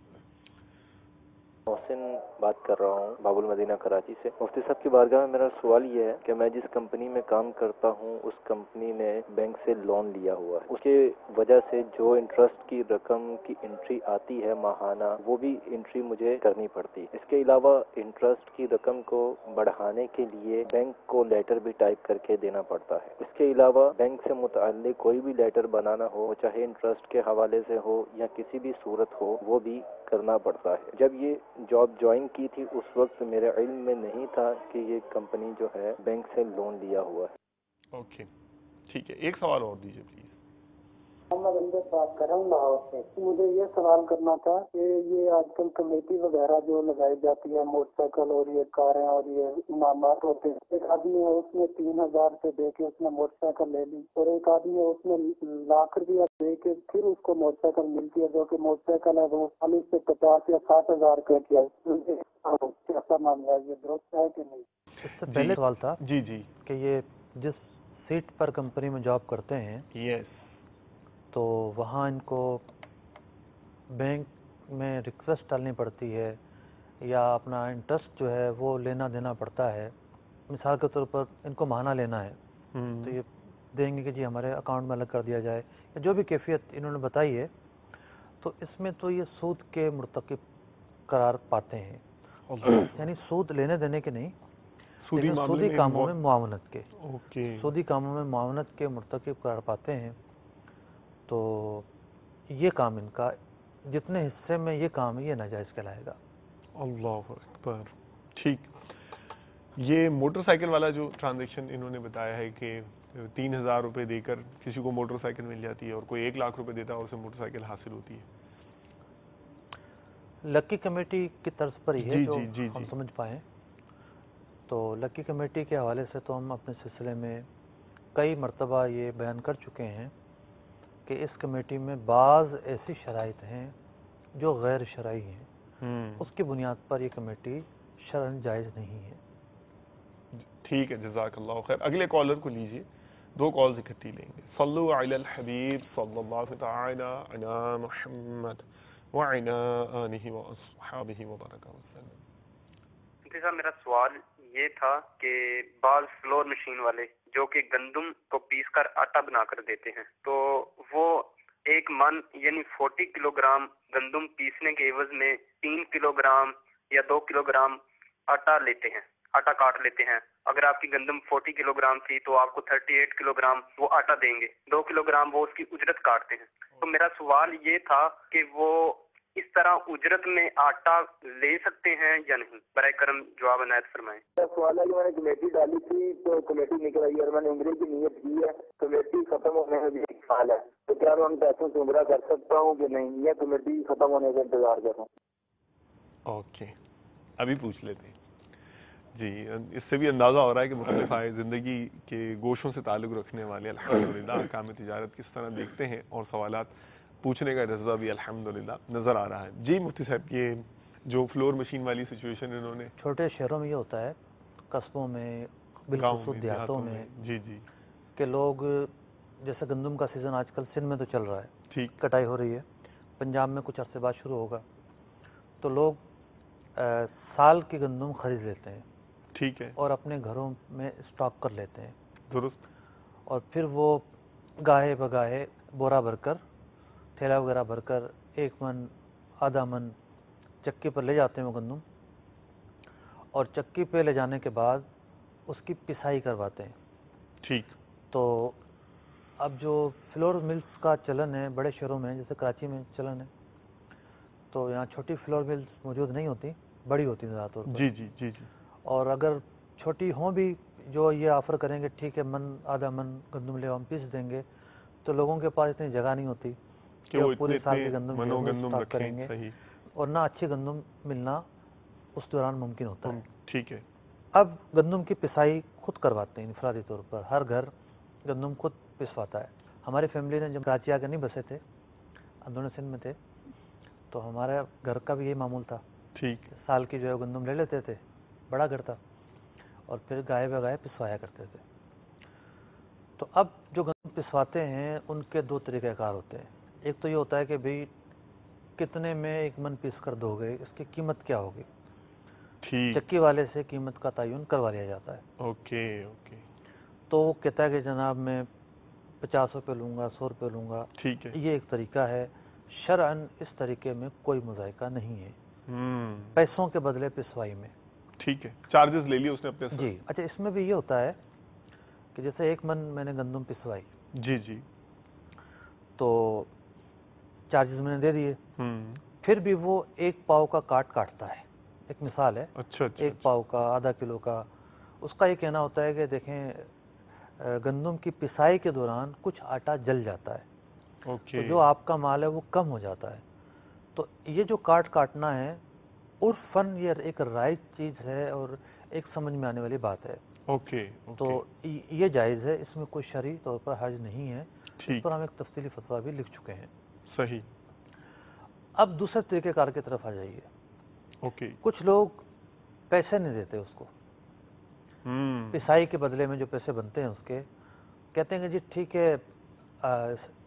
Speaker 6: محسن بات کر رہا ہوں باب المدینہ کراچی سے. مفتی صاحب کی بارگاہ میں میرا سوال یہ ہے کہ میں جس کمپنی میں کام کرتا ہوں اس کمپنی نے بینک سے لون لیا ہوا ہے. اس کی وجہ سے جو انٹرسٹ کی رقم کی انٹری آتی ہے ماہانہ، وہ بھی انٹری مجھے کرنی پڑتی. اس کے علاوہ انٹرسٹ کی رقم کو بڑھانے کے لیے بینک کو لیٹر بھی ٹائپ کر کے دینا پڑتا ہے. اس کے علاوہ بینک سے متعلق کوئی بھی لیٹر بنانا ہو، چاہے انٹرسٹ کے حوالے سے ہو یا کسی بھی صورت ہو، وہ بھی کرنا پڑتا ہے. جب یہ جاب جوائن کی تھی اس وقت میرے علم میں نہیں تھا کہ یہ کمپنی جو ہے بینک سے لون لیا ہوا ہے.
Speaker 2: اوکے ٹھیک ہے. ایک سوال اور دیجیے پلیز.
Speaker 7: محمد امجد بات کر رہا ہوں لاہور سے. مجھے یہ سوال کرنا تھا کہ یہ آج کل کمیٹی وغیرہ جو لگائی جاتی ہے، موٹر سائیکل اور یہ کاریں اور یہ انعامات ہوتے ہیں، ایک آدمی ہے اس نے 3,000 روپے دے کے اس نے موٹر سائیکل لے لی، اور ایک آدمی ہے اس نے لاکھ روپیہ دے کے پھر اس کو موٹر سائیکل ملتی ہے، جو کہ موٹر سائیکل ہے وہ 40 سے 50 یا 60,000 روپے کی ہے. کیسا معاملہ ہے، یہ درست ہے کہ نہیں؟
Speaker 3: اس سے پہلے سوال تھا
Speaker 2: جی جی
Speaker 3: کہ یہ جس سیٹ پر کمپنی میں جاب کرتے ہیں،
Speaker 2: یس،
Speaker 3: تو وہاں ان کو بینک میں ریکویسٹ ڈالنی پڑتی ہے یا اپنا انٹرسٹ جو ہے وہ لینا دینا پڑتا ہے. مثال کے طور پر ان کو ماہانہ لینا ہے تو یہ دیں گے کہ جی ہمارے اکاؤنٹ میں الگ کر دیا جائے، یا جو بھی کیفیت انہوں نے بتائی ہے. تو اس میں تو یہ سود کے مرتکب قرار پاتے ہیں، یعنی سود لینے دینے کے نہیں، لیکن سودی کاموں میں معاونت کے، سودی کاموں میں معاونت کے مرتکب قرار پاتے ہیں. تو یہ کام ان کا جتنے حصے میں یہ کام ہے یہ ناجائز کہلائے گا.
Speaker 2: اللہ اکبر. ٹھیک. یہ موٹر سائیکل والا جو ٹرانزیکشن انہوں نے بتایا ہے کہ 3,000 روپے دے کر کسی کو موٹر سائیکل مل جاتی ہے اور کوئی 1 لاکھ روپے دیتا ہے اور اسے موٹر سائیکل حاصل ہوتی ہے.
Speaker 3: لکی کمیٹی کی طرز پر ہی ہے جو
Speaker 2: جی
Speaker 3: ہم سمجھ پائیں. تو لکی کمیٹی کے حوالے سے تو ہم اپنے سلسلے میں کئی مرتبہ یہ بیان کر چکے ہیں کہ اس کمیٹی میں بعض ایسی شرائط ہیں جو غیر شرعی ہیں. اس کی بنیاد پر یہ کمیٹی شرعاً جائز نہیں ہے.
Speaker 2: ٹھیک ہے، جزاک اللہ خیر. اگلے کالر کو لیجئے، 2 کالز اکٹھی لیں گے. صلو علی الحبیب صلی اللہ تعالی علی محمد وعلی آلہ واصحابہ وبارک وسلم.
Speaker 8: صاحب میرا سوال یہ تھا کہ بعض فلور مشین والے جو کہ گندم کو پیس کر آٹا بنا کر دیتے ہیں، تو وہ 1 من یعنی 40 کلو گرام گندم پیسنے کے عوض میں 3 کلو گرام یا 2 کلو گرام آٹا لیتے ہیں، آٹا کاٹ لیتے ہیں. اگر آپ کی گندم 40 کلو گرام تھی تو آپ کو 38 کلو گرام وہ آٹا دیں گے، 2 کلو گرام وہ اس کی اجرت کاٹتے ہیں. تو میرا سوال یہ تھا کہ وہ اس طرح اجرت میں آٹا لے سکتے ہیں یا نہیں؟ برائے کرم جواب عنایت فرمائیں.
Speaker 5: سوال ہے کہ میں نے کمیٹی ڈالی تھی تو کمیٹی نکل آئی اور میں نے عمرے کی نیت کی ہے، کمیٹی ختم ہونے میں بھی 1 سال ہے، تو کیا میں ان پیسوں سے عمرہ کر سکتا ہوں کہ نہیں، یا کمیٹی ختم ہونے کا انتظار کروں؟
Speaker 2: اوکے، ابھی پوچھ لیتے ہیں. جی، اس سے بھی اندازہ ہو رہا ہے کہ مختلف زندگی کے گوشوں سے تعلق رکھنے والے الحمدللہ احکام تجارت کس طرح دیکھتے ہیں، اور سوالات پوچھنے کا جذبہ بھی الحمدللہ نظر آ رہا ہے. جی مفتی صاحب، یہ جو فلور مشین والی سچویشن انہوں نے
Speaker 3: چھوٹے شہروں میں یہ ہوتا ہے، قصبوں میں، بالخصوص دیہاتوں میں،
Speaker 2: جی جی
Speaker 3: کہ لوگ جیسے گندم کا سیزن آج کل سندھ میں تو چل رہا ہے،
Speaker 2: ٹھیک،
Speaker 3: کٹائی ہو رہی ہے، پنجاب میں کچھ عرصے بعد شروع ہوگا، تو لوگ سال کی گندم خرید لیتے ہیں،
Speaker 2: ٹھیک ہے،
Speaker 3: اور اپنے گھروں میں اسٹاک کر لیتے ہیں،
Speaker 2: درست،
Speaker 3: اور پھر وہ گاہے بگاہے بورا بھر کر، تھیلا وغیرہ بھر کر 1 من آدھا من چکی پر لے جاتے ہیں وہ گندم، اور چکی پہ لے جانے کے بعد اس کی پسائی کرواتے ہیں۔
Speaker 2: ٹھیک،
Speaker 3: تو اب جو فلور ملز کا چلن ہے بڑے شہروں میں، جیسے کراچی میں چلن ہے، تو یہاں چھوٹی فلور ملز موجود نہیں ہوتی، بڑی ہوتی ہیں زیادہ طور پر۔
Speaker 2: جی جی جی جی،
Speaker 3: اور اگر چھوٹی ہوں بھی، جو یہ آفر کریں گے ٹھیک ہے من آدھا من گندم لے ہم پیس دیں گے، تو لوگوں کے پاس اتنی جگہ نہیں ہوتی
Speaker 2: کہ وہ
Speaker 3: پورے سال
Speaker 2: اتنے
Speaker 3: کی گندم
Speaker 2: منو
Speaker 3: جو ہے وہ
Speaker 2: گندم
Speaker 3: اسٹاک کریں گے،
Speaker 2: صحیح،
Speaker 3: اور نہ اچھی گندم ملنا اس دوران ممکن ہوتا ہے۔
Speaker 2: ٹھیک ہے،
Speaker 3: اب گندم کی پسائی خود کرواتے ہیں انفرادی طور پر، ہر گھر گندم خود پسواتا ہے۔ ہماری فیملی نے جب کراچی آ کے نہیں بسے تھے، اندرون سندھ میں تھے، تو ہمارے گھر کا بھی یہی معمول تھا،
Speaker 2: ٹھیک،
Speaker 3: سال کی جو ہے گندم لے لیتے تھے، بڑا گھر تھا، اور پھر گائے بگائے پسوایا کرتے تھے۔ تو اب جو گندم پسواتے ہیں ان کے 2 طریقہ کار ہوتے ہیں۔ ایک تو یہ ہوتا ہے کہ بھئی کتنے میں 1 من پیس کر دو گے، اس کی قیمت کیا ہوگی،
Speaker 2: ٹھیک،
Speaker 3: چکی والے سے قیمت کا تعین کروا لیا جاتا ہے۔
Speaker 2: اوکے اوکے،
Speaker 3: تو وہ کہتا ہے کہ جناب میں 50 روپے لوں گا، 100 روپے لوں گا،
Speaker 2: ٹھیک ہے،
Speaker 3: یہ ایک طریقہ ہے۔ شرعاً اس طریقے میں کوئی مذائقہ نہیں ہے،
Speaker 2: ہوں،
Speaker 3: پیسوں کے بدلے پسوائی میں۔
Speaker 2: ٹھیک ہے، چارجز لے لیے اس نے اپنے ساتھ،
Speaker 3: جی اچھا، اس میں بھی یہ ہوتا ہے کہ جیسے 1 من میں نے گندم پسوائی،
Speaker 2: جی جی،
Speaker 3: تو چارجز میں نے دے دیے،
Speaker 2: ہوں،
Speaker 3: پھر بھی وہ 1 پاؤ کا کاٹتا ہے، ایک مثال ہے،
Speaker 2: اچھا اچھا،
Speaker 3: 1 پاؤ کا، آدھا کلو کا۔ اس کا یہ کہنا ہوتا ہے کہ دیکھیں گندم کی پسائی کے دوران کچھ آٹا جل جاتا ہے،
Speaker 2: اوکے،
Speaker 3: تو جو آپ کا مال ہے وہ کم ہو جاتا ہے۔ تو یہ جو کاٹنا ہے عرفاً یہ ایک رائج چیز ہے اور ایک سمجھ میں آنے والی بات ہے،
Speaker 2: اوکے،
Speaker 3: تو یہ جائز ہے، اس میں کوئی شرعی طور پر حرج نہیں ہے۔ اس
Speaker 2: ٹھیک،
Speaker 3: پر ہم ایک تفصیلی فتویٰ بھی لکھ چکے ہیں۔
Speaker 2: صحیح،
Speaker 3: اب دوسرے طریقہ کار کی طرف آ جائیے۔
Speaker 2: اوکے،
Speaker 3: کچھ لوگ پیسے نہیں دیتے اس کو،
Speaker 2: ہوں،
Speaker 3: پسائی کے بدلے میں جو پیسے بنتے ہیں اس کے، کہتے ہیں کہ جی ٹھیک ہے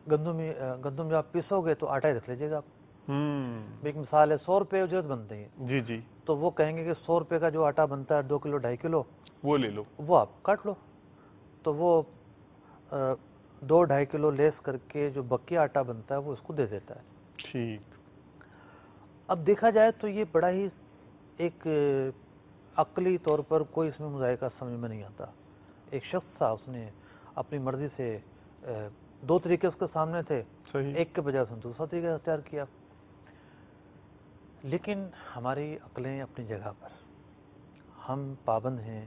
Speaker 3: گندم جب آپ پیسو گے تو آٹا ہی رکھ لیجیے گا آپ۔
Speaker 2: ہوں،
Speaker 3: ایک مثال ہے 100 روپے اجرت بنتے ہیں،
Speaker 2: جی جی،
Speaker 3: تو وہ کہیں گے کہ 100 روپے کا جو آٹا بنتا ہے 2 کلو 2.5 کلو،
Speaker 2: وہ لے لو،
Speaker 3: وہ آپ کاٹ لو۔ تو وہ 2-2.5 کلو لیس کر کے جو بقیہ آٹا بنتا ہے وہ اس کو دے دیتا ہے۔
Speaker 2: ٹھیک،
Speaker 3: اب دیکھا جائے تو یہ بڑا ہی ایک عقلی طور پر کوئی اس میں مذائقہ سمجھ میں نہیں آتا۔ ایک شخص تھا، اس نے اپنی مرضی سے 2 طریقے اس کے سامنے تھے،
Speaker 2: صحیح،
Speaker 3: ایک کے بجائے اس نے دوسرا طریقہ اختیار کیا۔ لیکن ہماری عقلیں اپنی جگہ پر، ہم پابند ہیں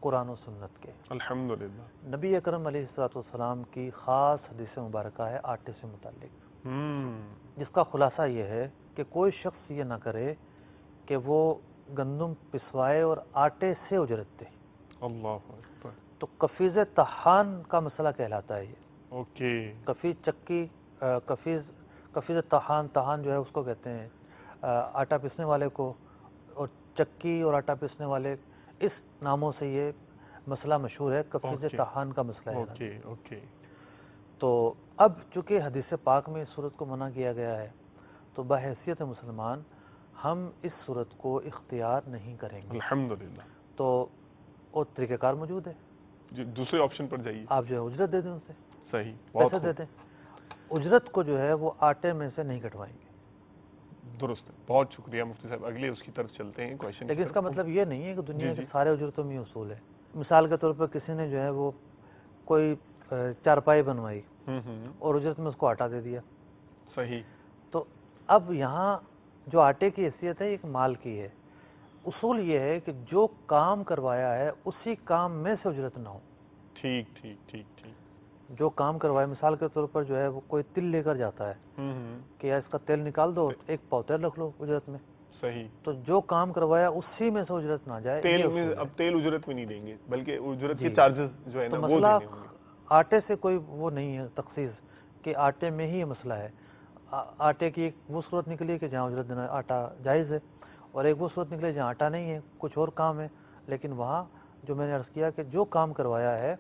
Speaker 3: قرآن و سنت کے۔
Speaker 2: الحمدللہ،
Speaker 3: نبی اکرم علیہ الصلوۃ والسلام کی خاص حدیث مبارکہ ہے آٹے سے متعلق، جس کا خلاصہ یہ ہے کہ کوئی شخص یہ نہ کرے کہ وہ گندم پسوائے اور آٹے سے اجرت دے۔
Speaker 2: اللہ اکبر،
Speaker 3: تو کفیز طحان کا مسئلہ کہلاتا ہے یہ۔
Speaker 2: اوکے،
Speaker 3: کفیز چکی، کفیز طحان جو ہے اس کو کہتے ہیں آٹا پیسنے والے کو، اور چکی اور آٹا پیسنے والے، اس ناموں سے یہ مسئلہ مشہور ہے، کفیز طحان کا مسئلہ ہے۔
Speaker 2: اوکے اوکے،
Speaker 3: تو اب چونکہ حدیث پاک میں اس صورت کو منع کیا گیا ہے، تو بحیثیت مسلمان ہم اس صورت کو اختیار نہیں کریں گے۔
Speaker 2: الحمدللہ،
Speaker 3: تو اور طریقہ کار موجود ہے،
Speaker 2: جی، دوسرے آپشن پر جائیے،
Speaker 3: آپ جو ہے اجرت دے دیں اسے،
Speaker 2: صحیح، بہت
Speaker 3: پیسے دے
Speaker 2: خوب،
Speaker 3: دیں، اجرت کو جو ہے وہ آٹے میں سے نہیں کٹوائیں گے۔
Speaker 2: درست ہے، بہت شکریہ مفتی صاحب، اگلے اس کی طرف چلتے ہیں کویشچن،
Speaker 3: لیکن اس کا مطلب یہ نہیں ہے کہ دنیا
Speaker 2: جی
Speaker 3: کے
Speaker 2: جی،
Speaker 3: سارے اجرتوں میں یہ اصول ہے۔ مثال کے طور پر کسی نے جو ہے وہ کوئی چارپائی بنوائی اور اجرت میں اس کو آٹا دے دیا،
Speaker 2: صحیح،
Speaker 3: تو اب یہاں جو آٹے کی حیثیت ہے ایک مال کی ہے۔ اصول یہ ہے کہ جو کام کروایا ہے اسی کام میں سے اجرت نہ ہو۔
Speaker 2: ٹھیک ٹھیک ٹھیک ٹھیک،
Speaker 3: جو کام کروایا، مثال کے طور پر جو ہے وہ کوئی تل لے کر جاتا ہے کہ یا اس کا تیل نکال دو، 1 پاؤ تیل رکھ لو اجرت میں،
Speaker 2: صحیح،
Speaker 3: تو جو کام کروایا اسی میں سے اجرت نہ جائے۔
Speaker 2: تیل
Speaker 3: یہ
Speaker 2: میں
Speaker 3: اصول ہے۔
Speaker 2: اب تیل اجرت میں نہیں دیں گے، بلکہ اجرت کے
Speaker 3: جی،
Speaker 2: چارجز جو ہے
Speaker 3: تو
Speaker 2: نا وہ
Speaker 3: مسئلہ
Speaker 2: دینے ہوں گے،
Speaker 3: آٹے سے کوئی وہ نہیں ہے تخصیص کہ آٹے میں ہی یہ مسئلہ ہے۔ آٹے کی ایک وہ صورت نکلی کہ جہاں اجرت دینا آٹا جائز ہے، اور ایک وہ صورت نکلی جہاں آٹا نہیں ہے، کچھ اور کام ہے، لیکن وہاں جو میں نے عرض کیا کہ جو کام کروایا ہے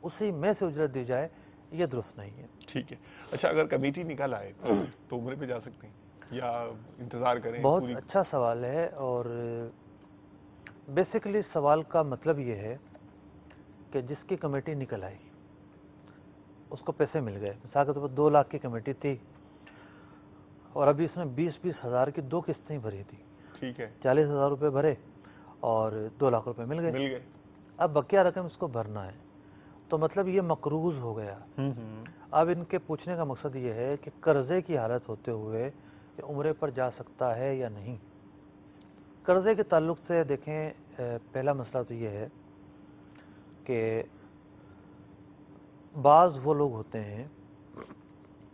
Speaker 3: اسی میں سے اجرت دی جائے، یہ درست نہیں ہے۔
Speaker 2: ٹھیک ہے۔ اچھا، اگر کمیٹی نکل آئے تو عمرے پہ جا سکتے ہیں؟ یا انتظار کریں؟
Speaker 3: بہت اچھا سوال ہے، اور بیسیکلی سوال کا مطلب یہ ہے کہ جس کی کمیٹی نکل آئی اس کو پیسے مل گئے. مثال کے طور پر 2 لاکھ کی کمیٹی تھی اور ابھی اس نے 20-20 ہزار کی 2 قسطیں بھری تھی.
Speaker 2: ٹھیک ہے.
Speaker 3: 40,000 روپے بھرے اور 2 لاکھ روپے مل گئے. اب بقیہ رقم اس کو بھرنا ہے، تو مطلب یہ مقروض ہو گیا. اب ان کے پوچھنے کا مقصد یہ ہے کہ قرضے کی حالت ہوتے ہوئے کہ عمرے پر جا سکتا ہے یا نہیں. قرضے کے تعلق سے دیکھیں، پہلا مسئلہ تو یہ ہے کہ بعض وہ لوگ ہوتے ہیں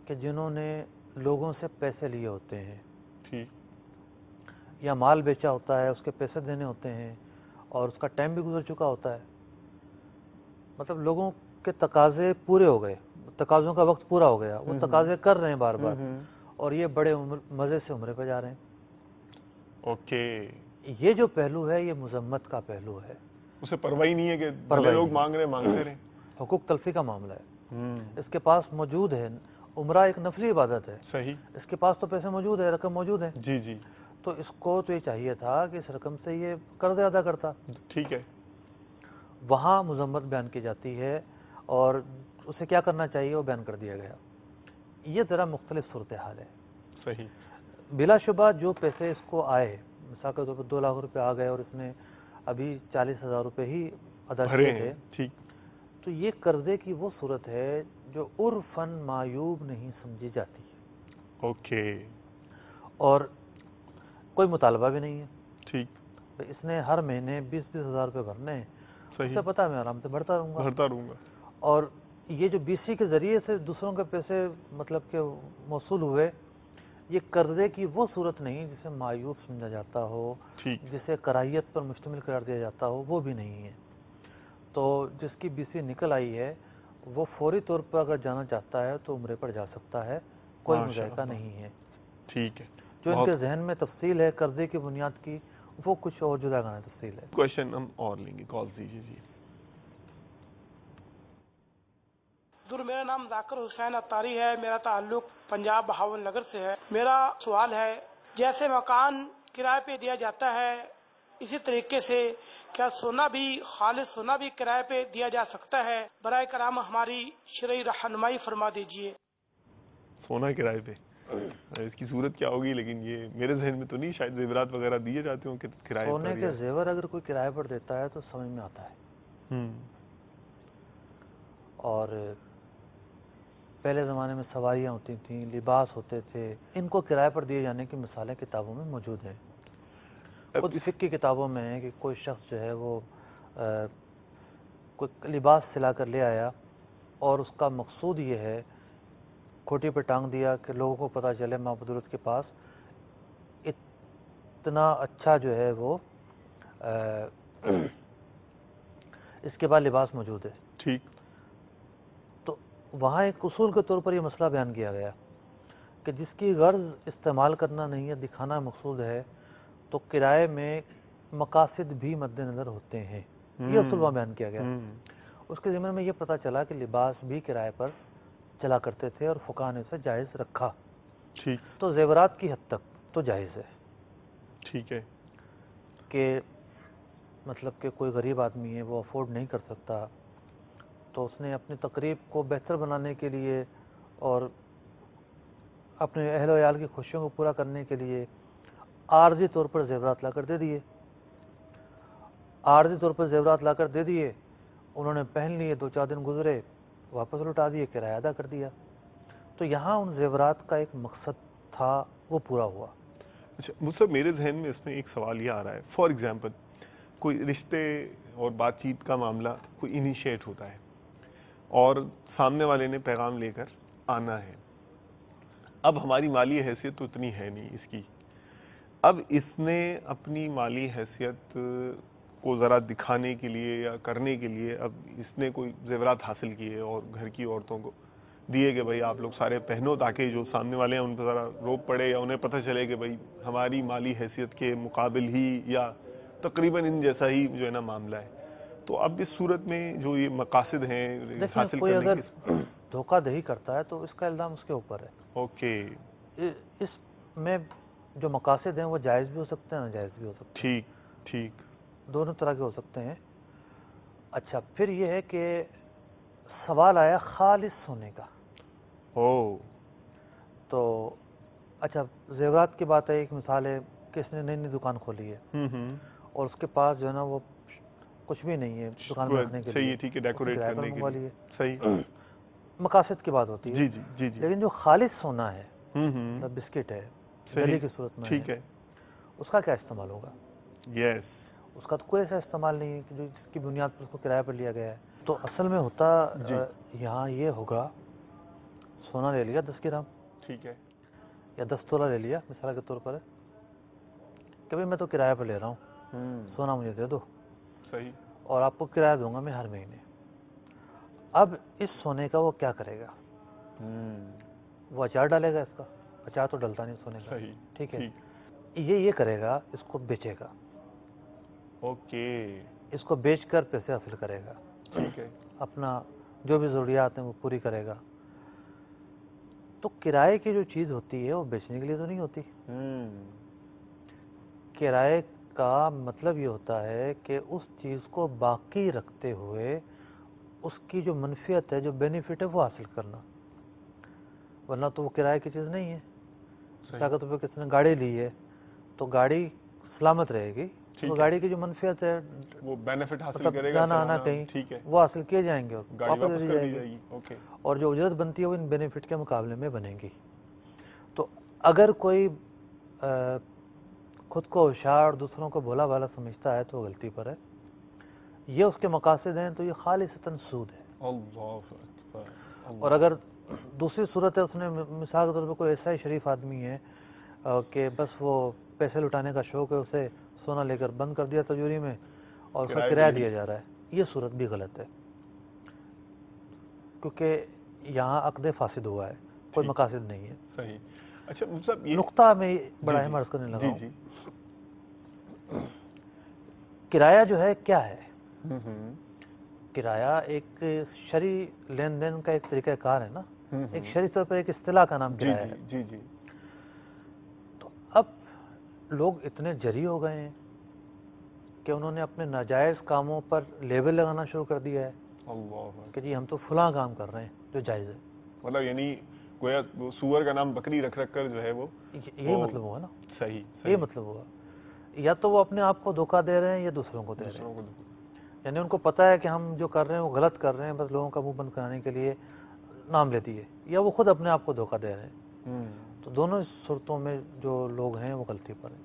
Speaker 3: کہ جنہوں نے لوگوں سے پیسے لیے ہوتے ہیں یا مال بیچا ہوتا ہے، اس کے پیسے دینے ہوتے ہیں اور اس کا ٹائم بھی گزر چکا ہوتا ہے. مطلب لوگوں کے تقاضے پورے ہو گئے، تقاضوں کا وقت پورا ہو گیا، وہ تقاضے کر رہے ہیں بار بار، اور یہ بڑے مزے سے عمرے پہ جا رہے ہیں.
Speaker 2: اوکے.
Speaker 3: یہ جو پہلو ہے یہ مذمت کا پہلو ہے.
Speaker 2: اسے پرواہ نہیں ہے کہ لوگ مانگتے رہے. حقوق
Speaker 3: تلفی کا معاملہ ہے. اس کے پاس موجود ہے، عمرہ ایک نفلی عبادت ہے.
Speaker 2: صحیح.
Speaker 3: اس کے پاس تو پیسے موجود ہے، رقم موجود ہے.
Speaker 2: جی جی.
Speaker 3: تو اس کو تو یہ چاہیے تھا کہ اس رقم سے یہ قرض ادا کرتا.
Speaker 2: ٹھیک ہے.
Speaker 3: وہاں مذمت بیان کی جاتی ہے اور اسے کیا کرنا چاہیے وہ بیان کر دیا گیا. یہ ذرا مختلف صورتحال ہے.
Speaker 2: صحیح.
Speaker 3: بلا شبہ جو پیسے اس کو آئے، مثال کے طور پر 2 لاکھ روپے آ گئے اور اس نے ابھی 40,000 روپے ہی ادا کیے تھے،
Speaker 2: ٹھیک،
Speaker 3: تو یہ قرضے کی وہ صورت ہے جو عرفاً معیوب نہیں سمجھی جاتی.
Speaker 2: اوکے.
Speaker 3: اور کوئی مطالبہ بھی نہیں ہے.
Speaker 2: ٹھیک.
Speaker 3: اس نے ہر مہینے 20-20 ہزار روپے بھرنے ہیں. اسے پتا ہے میں آرام سے بھرتا رہوں گا. اور یہ جو BC کے ذریعے سے دوسروں کے پیسے مطلب کہ موصول ہوئے، یہ قرضے کی وہ صورت نہیں جسے معیوب سمجھا جاتا ہو، جسے کراہیت پر مشتمل قرار دیا جاتا ہو، وہ بھی نہیں ہے. تو جس کی BC نکل آئی ہے وہ فوری طور پر اگر جانا چاہتا ہے تو عمرے پر جا سکتا ہے، کوئی مذائقہ نہیں ہے.
Speaker 2: ٹھیک ہے.
Speaker 3: جو ان کے ذہن میں تفصیل ہے قرضے کی بنیاد کی، وہ کچھ اور جدا گانا تفصیل ہے.
Speaker 2: کوشچن ہم اور لیں گے، کال دیجیے. جی
Speaker 9: میرا نام ذاکر حسین اتاری ہے. میرا تعلق پنجاب بہاول نگر سے ہے. میرا سوال ہے، جیسے مکان کرائے پہ دیا جاتا ہے اسی طریقے سے کیا سونا بھی، خالص سونا بھی کرائے پہ دیا جا سکتا ہے؟ برائے کرام ہماری شرعی رہنمائی فرما دیجیے.
Speaker 2: سونا کرائے پہ، اس کی صورت کیا ہوگی؟ لیکن یہ میرے ذہن میں تو نہیں، شاید زیورات وغیرہ دیے جاتے ہوں کہ کرائے پر.
Speaker 3: سونے کے زیور اگر کوئی کرائے پر دیتا ہے تو سمجھ میں آتا ہے. اور پہلے زمانے میں سواریاں ہوتی تھیں، لباس ہوتے تھے، ان کو کرائے پر دیے جانے کی مثالیں کتابوں میں موجود ہیں. خود فقہ کی کتابوں میں ہے کہ کوئی شخص جو ہے وہ کوئی لباس سلا کر لے آیا اور اس کا مقصود یہ ہے، کھوٹی پہ ٹانگ دیا کہ لوگوں کو پتہ چلے مابعدالت کے پاس اتنا اچھا جو ہے وہ اس کے بعد لباس موجود ہے.
Speaker 2: ٹھیک.
Speaker 3: تو وہاں ایک اصول کے طور پر یہ مسئلہ بیان کیا گیا کہ جس کی غرض استعمال کرنا نہیں ہے، دکھانا مقصود ہے، تو کرائے میں مقاصد بھی مد نظر ہوتے ہیں. یہ اصول وہاں بیان کیا گیا. اس کے ضمن میں یہ پتہ چلا کہ لباس بھی کرائے پر چلا کرتے تھے اور فقہاء نے اسے جائز رکھا.
Speaker 2: ٹھیک.
Speaker 3: تو زیورات کی حد تک تو جائز ہے.
Speaker 2: ٹھیک ہے.
Speaker 3: کہ مطلب کہ کوئی غریب آدمی ہے، وہ افورڈ نہیں کر سکتا، تو اس نے اپنی تقریب کو بہتر بنانے کے لیے اور اپنے اہل و عیال کی خوشیوں کو پورا کرنے کے لیے عارضی طور پر زیورات لا کر دے دیے. عارضی طور پر زیورات لا کر دے دیے، انہوں نے پہن لیے، 2-4 دن گزرے، واپس لوٹا دیے، کرایہ ادا کر دیا. تو یہاں ان زیورات کا ایک مقصد تھا، وہ پورا ہوا.
Speaker 2: اچھا مصعب، میرے ذہن میں اس میں ایک سوال یہ آ رہا ہے، فار ایگزامپل کوئی رشتے اور بات چیت کا معاملہ کوئی انیشیٹ ہوتا ہے اور سامنے والے نے پیغام لے کر آنا ہے. اب ہماری مالی حیثیت تو اتنی ہے نہیں اس کی. اب اس نے اپنی مالی حیثیت کو ذرا دکھانے کے لیے یا کرنے کے لیے اب اس نے کوئی زیورات حاصل کیے اور گھر کی عورتوں کو دیے کہ بھائی آپ لوگ سارے پہنو، تاکہ جو سامنے والے ہیں ان پہ ذرا روب پڑے یا انہیں پتہ چلے کہ بھائی ہماری مالی حیثیت کے مقابل ہی یا تقریباً ان جیسا ہی جو ہے نا معاملہ ہے. تو اب اس صورت میں جو یہ مقاصد ہیں حاصل
Speaker 3: کوئی
Speaker 2: کرنے
Speaker 3: اگر دھوکہ دہی کرتا ہے تو اس کا الزام اس کے اوپر ہے.
Speaker 2: اوکے.
Speaker 3: میں جو مقاصد ہیں وہ جائز بھی ہو سکتے ہیں ناجائز بھی ہو سکتے ہیں.
Speaker 2: ٹھیک.
Speaker 3: دونوں طرح کے ہو سکتے ہیں. اچھا پھر یہ ہے کہ سوال آیا خالص ہونے کا. تو اچھا زیورات کی بات ہے. ایک مثال ہے کہ اس نے نئی نئی دکان کھولی ہے اور اس کے پاس جو ہے نا وہ کچھ بھی نہیں ہے دکان میں رکھنے کے لیے.
Speaker 2: ٹھیک ہے، ڈیکوریٹ کرنے کے لیے. صحیح.
Speaker 3: مقاصد کی بات ہوتی ہے.
Speaker 2: جی.
Speaker 3: لیکن جو خالص سونا ہے بسکٹ ہے دلی کی صورت میں
Speaker 2: ٹھیک ہے،
Speaker 3: اس کا کیا استعمال ہوگا؟
Speaker 2: یس.
Speaker 3: اس کا تو کوئی ایسا استعمال نہیں ہے کہ جس کی بنیاد پر اس کو کرایہ پر لیا گیا ہے. تو اصل میں ہوتا یہاں یہ ہوگا سونا لے لیا 10 گرام،
Speaker 2: ٹھیک ہے،
Speaker 3: یا 10 تولہ لے لیا مثال کے طور پر کہ بھائی میں تو کرایہ پر لے رہا ہوں، سونا مجھے دے دو.
Speaker 2: صحیح.
Speaker 3: اور آپ کو کرایہ دوں گا میں ہر مہینے. اب اس سونے کا وہ کیا کرے گا؟ وہ اچار ڈالے گا. اس کا اچار تو ڈلتا نہیں سونے کا. ٹھیک ہے. یہ کرے گا، اس کو بیچے گا.
Speaker 2: اوکے.
Speaker 3: اس کو بیچ کر پیسے حاصل کرے گا.
Speaker 2: ٹھیک ہے.
Speaker 3: اپنا جو بھی ضروریات ہیں وہ پوری کرے گا. تو کرائے کی جو چیز ہوتی ہے وہ بیچنے کے لیے تو نہیں ہوتی. کرائے کا مطلب یہ ہوتا ہے کہ اس چیز کو باقی رکھتے ہوئے اس کی جو منفیت ہے، جو بینیفٹ ہے وہ حاصل کرنا. ورنہ تو وہ کرائے کی چیز نہیں ہے. اگر تو کسی نے گاڑی لی ہے تو گاڑی سلامت رہے گی. تو گاڑی کی جو منفیت ہے
Speaker 2: وہ بینیفٹ حاصل کرے گا،
Speaker 3: جانا آنا کہیں، وہ حاصل کیے جائیں گے، واپس دی جائے گی. اور جو اجرت بنتی ہے وہ ان بینیفٹ کے مقابلے میں بنے گی. تو اگر کوئی خود کو ہوشیار دوسروں کو بھولا بھالا سمجھتا ہے تو غلطی پر ہے. یہ اس کے مقاصد ہیں تو یہ خالصتاً سود ہے. اور اگر دوسری صورت ہے اس نے مثال کے طور پر کوئی ایسا ہی شریف آدمی ہے کہ بس وہ پیسے لٹانے کا شوق ہے، اسے سونا لے کر بند کر دیا تجوری میں اور اس کا کرایہ دیا جا رہا ہے، یہ صورت بھی غلط ہے. کیونکہ یہاں عقد فاسد ہوا ہے، کوئی مقاصد نہیں ہے.
Speaker 2: صحیح. اچھا مطلب یہ
Speaker 3: نقطہ میں بڑا اہم عرض کرنے لگا ہوں. کرایہ جو ہے کیا ہے؟ کرایہ ایک شرعی لین دین کا ایک طریقہ کار ہے نا. ایک شرعی طور پر ایک اصطلاح کا نام کرایہ ہے.
Speaker 2: جی.
Speaker 3: تو اب لوگ اتنے جری ہو گئے ہیں کہ انہوں نے اپنے ناجائز کاموں پر لیبل لگانا شروع کر دیا ہے کہ جی ہم تو فلاں کام کر رہے ہیں جو جائز ہے.
Speaker 2: مطلب یعنی گویا سور کا نام بکری رکھ کر جو ہے وہ
Speaker 3: یہی مطلب ہوگا نا.
Speaker 2: صحیح.
Speaker 3: یہ مطلب ہوگا. یا تو وہ اپنے آپ کو دھوکہ دے رہے ہیں یا دوسروں کو دے رہے ہیں. یعنی ان کو پتا ہے کہ ہم جو کر رہے ہیں وہ غلط کر رہے ہیں، بس لوگوں کا منہ بند کرانے کے لیے نام لے دیے، یا وہ خود اپنے آپ کو دھوکہ دے رہے ہیں. تو دونوں صورتوں میں جو لوگ ہیں وہ غلطی پر ہیں.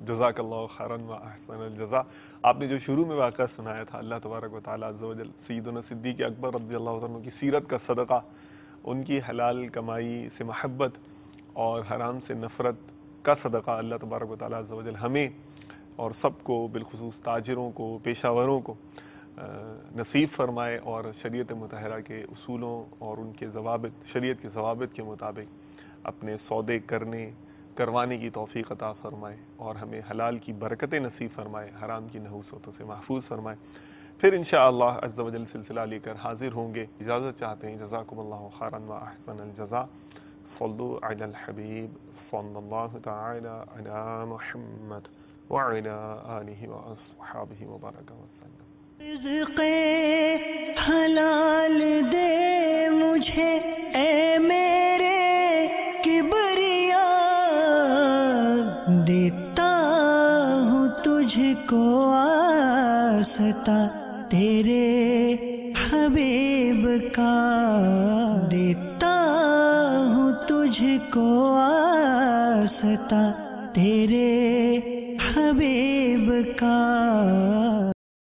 Speaker 2: جزاک اللہ خیرا و احسن الجزاء. آپ نے جو شروع میں واقعہ سنایا تھا، اللہ تبارک و تعالیٰ عز و جل سیدنا صدیق اکبر رضی اللہ عنہ کی سیرت کا صدقہ، ان کی حلال کمائی سے محبت اور حرام سے نفرت کا صدقہ اللہ تبارک و تعالیٰ عز و جل ہمیں اور سب کو، بالخصوص تاجروں کو، پیشہ وروں کو نصیب فرمائے، اور شریعت مطہرہ کے اصولوں اور ان کے ضوابط، شریعت کے ضوابط کے مطابق اپنے سودے کروانے کی توفیق عطا فرمائے، اور ہمیں حلال کی برکتیں نصیب فرمائے، حرام کی نحوستوں سے محفوظ فرمائے. پھر انشاءاللہ عز و جل سلسلہ لے کر حاضر ہوں گے. اجازت چاہتے ہیں. جزاکم اللہ خیرا و احسن الجزاء. صلوا علی الحبیب صلی اللہ تعالی علی محمد وعلی آلہ واصحابہ وبارک وسلم.
Speaker 1: رزق حلال دے مجھے اے میرے کبریا، دیتا ہوں تجھ کو آستا تیرے حبیب کا، دیتا ہوں تجھ کو آستا تیرے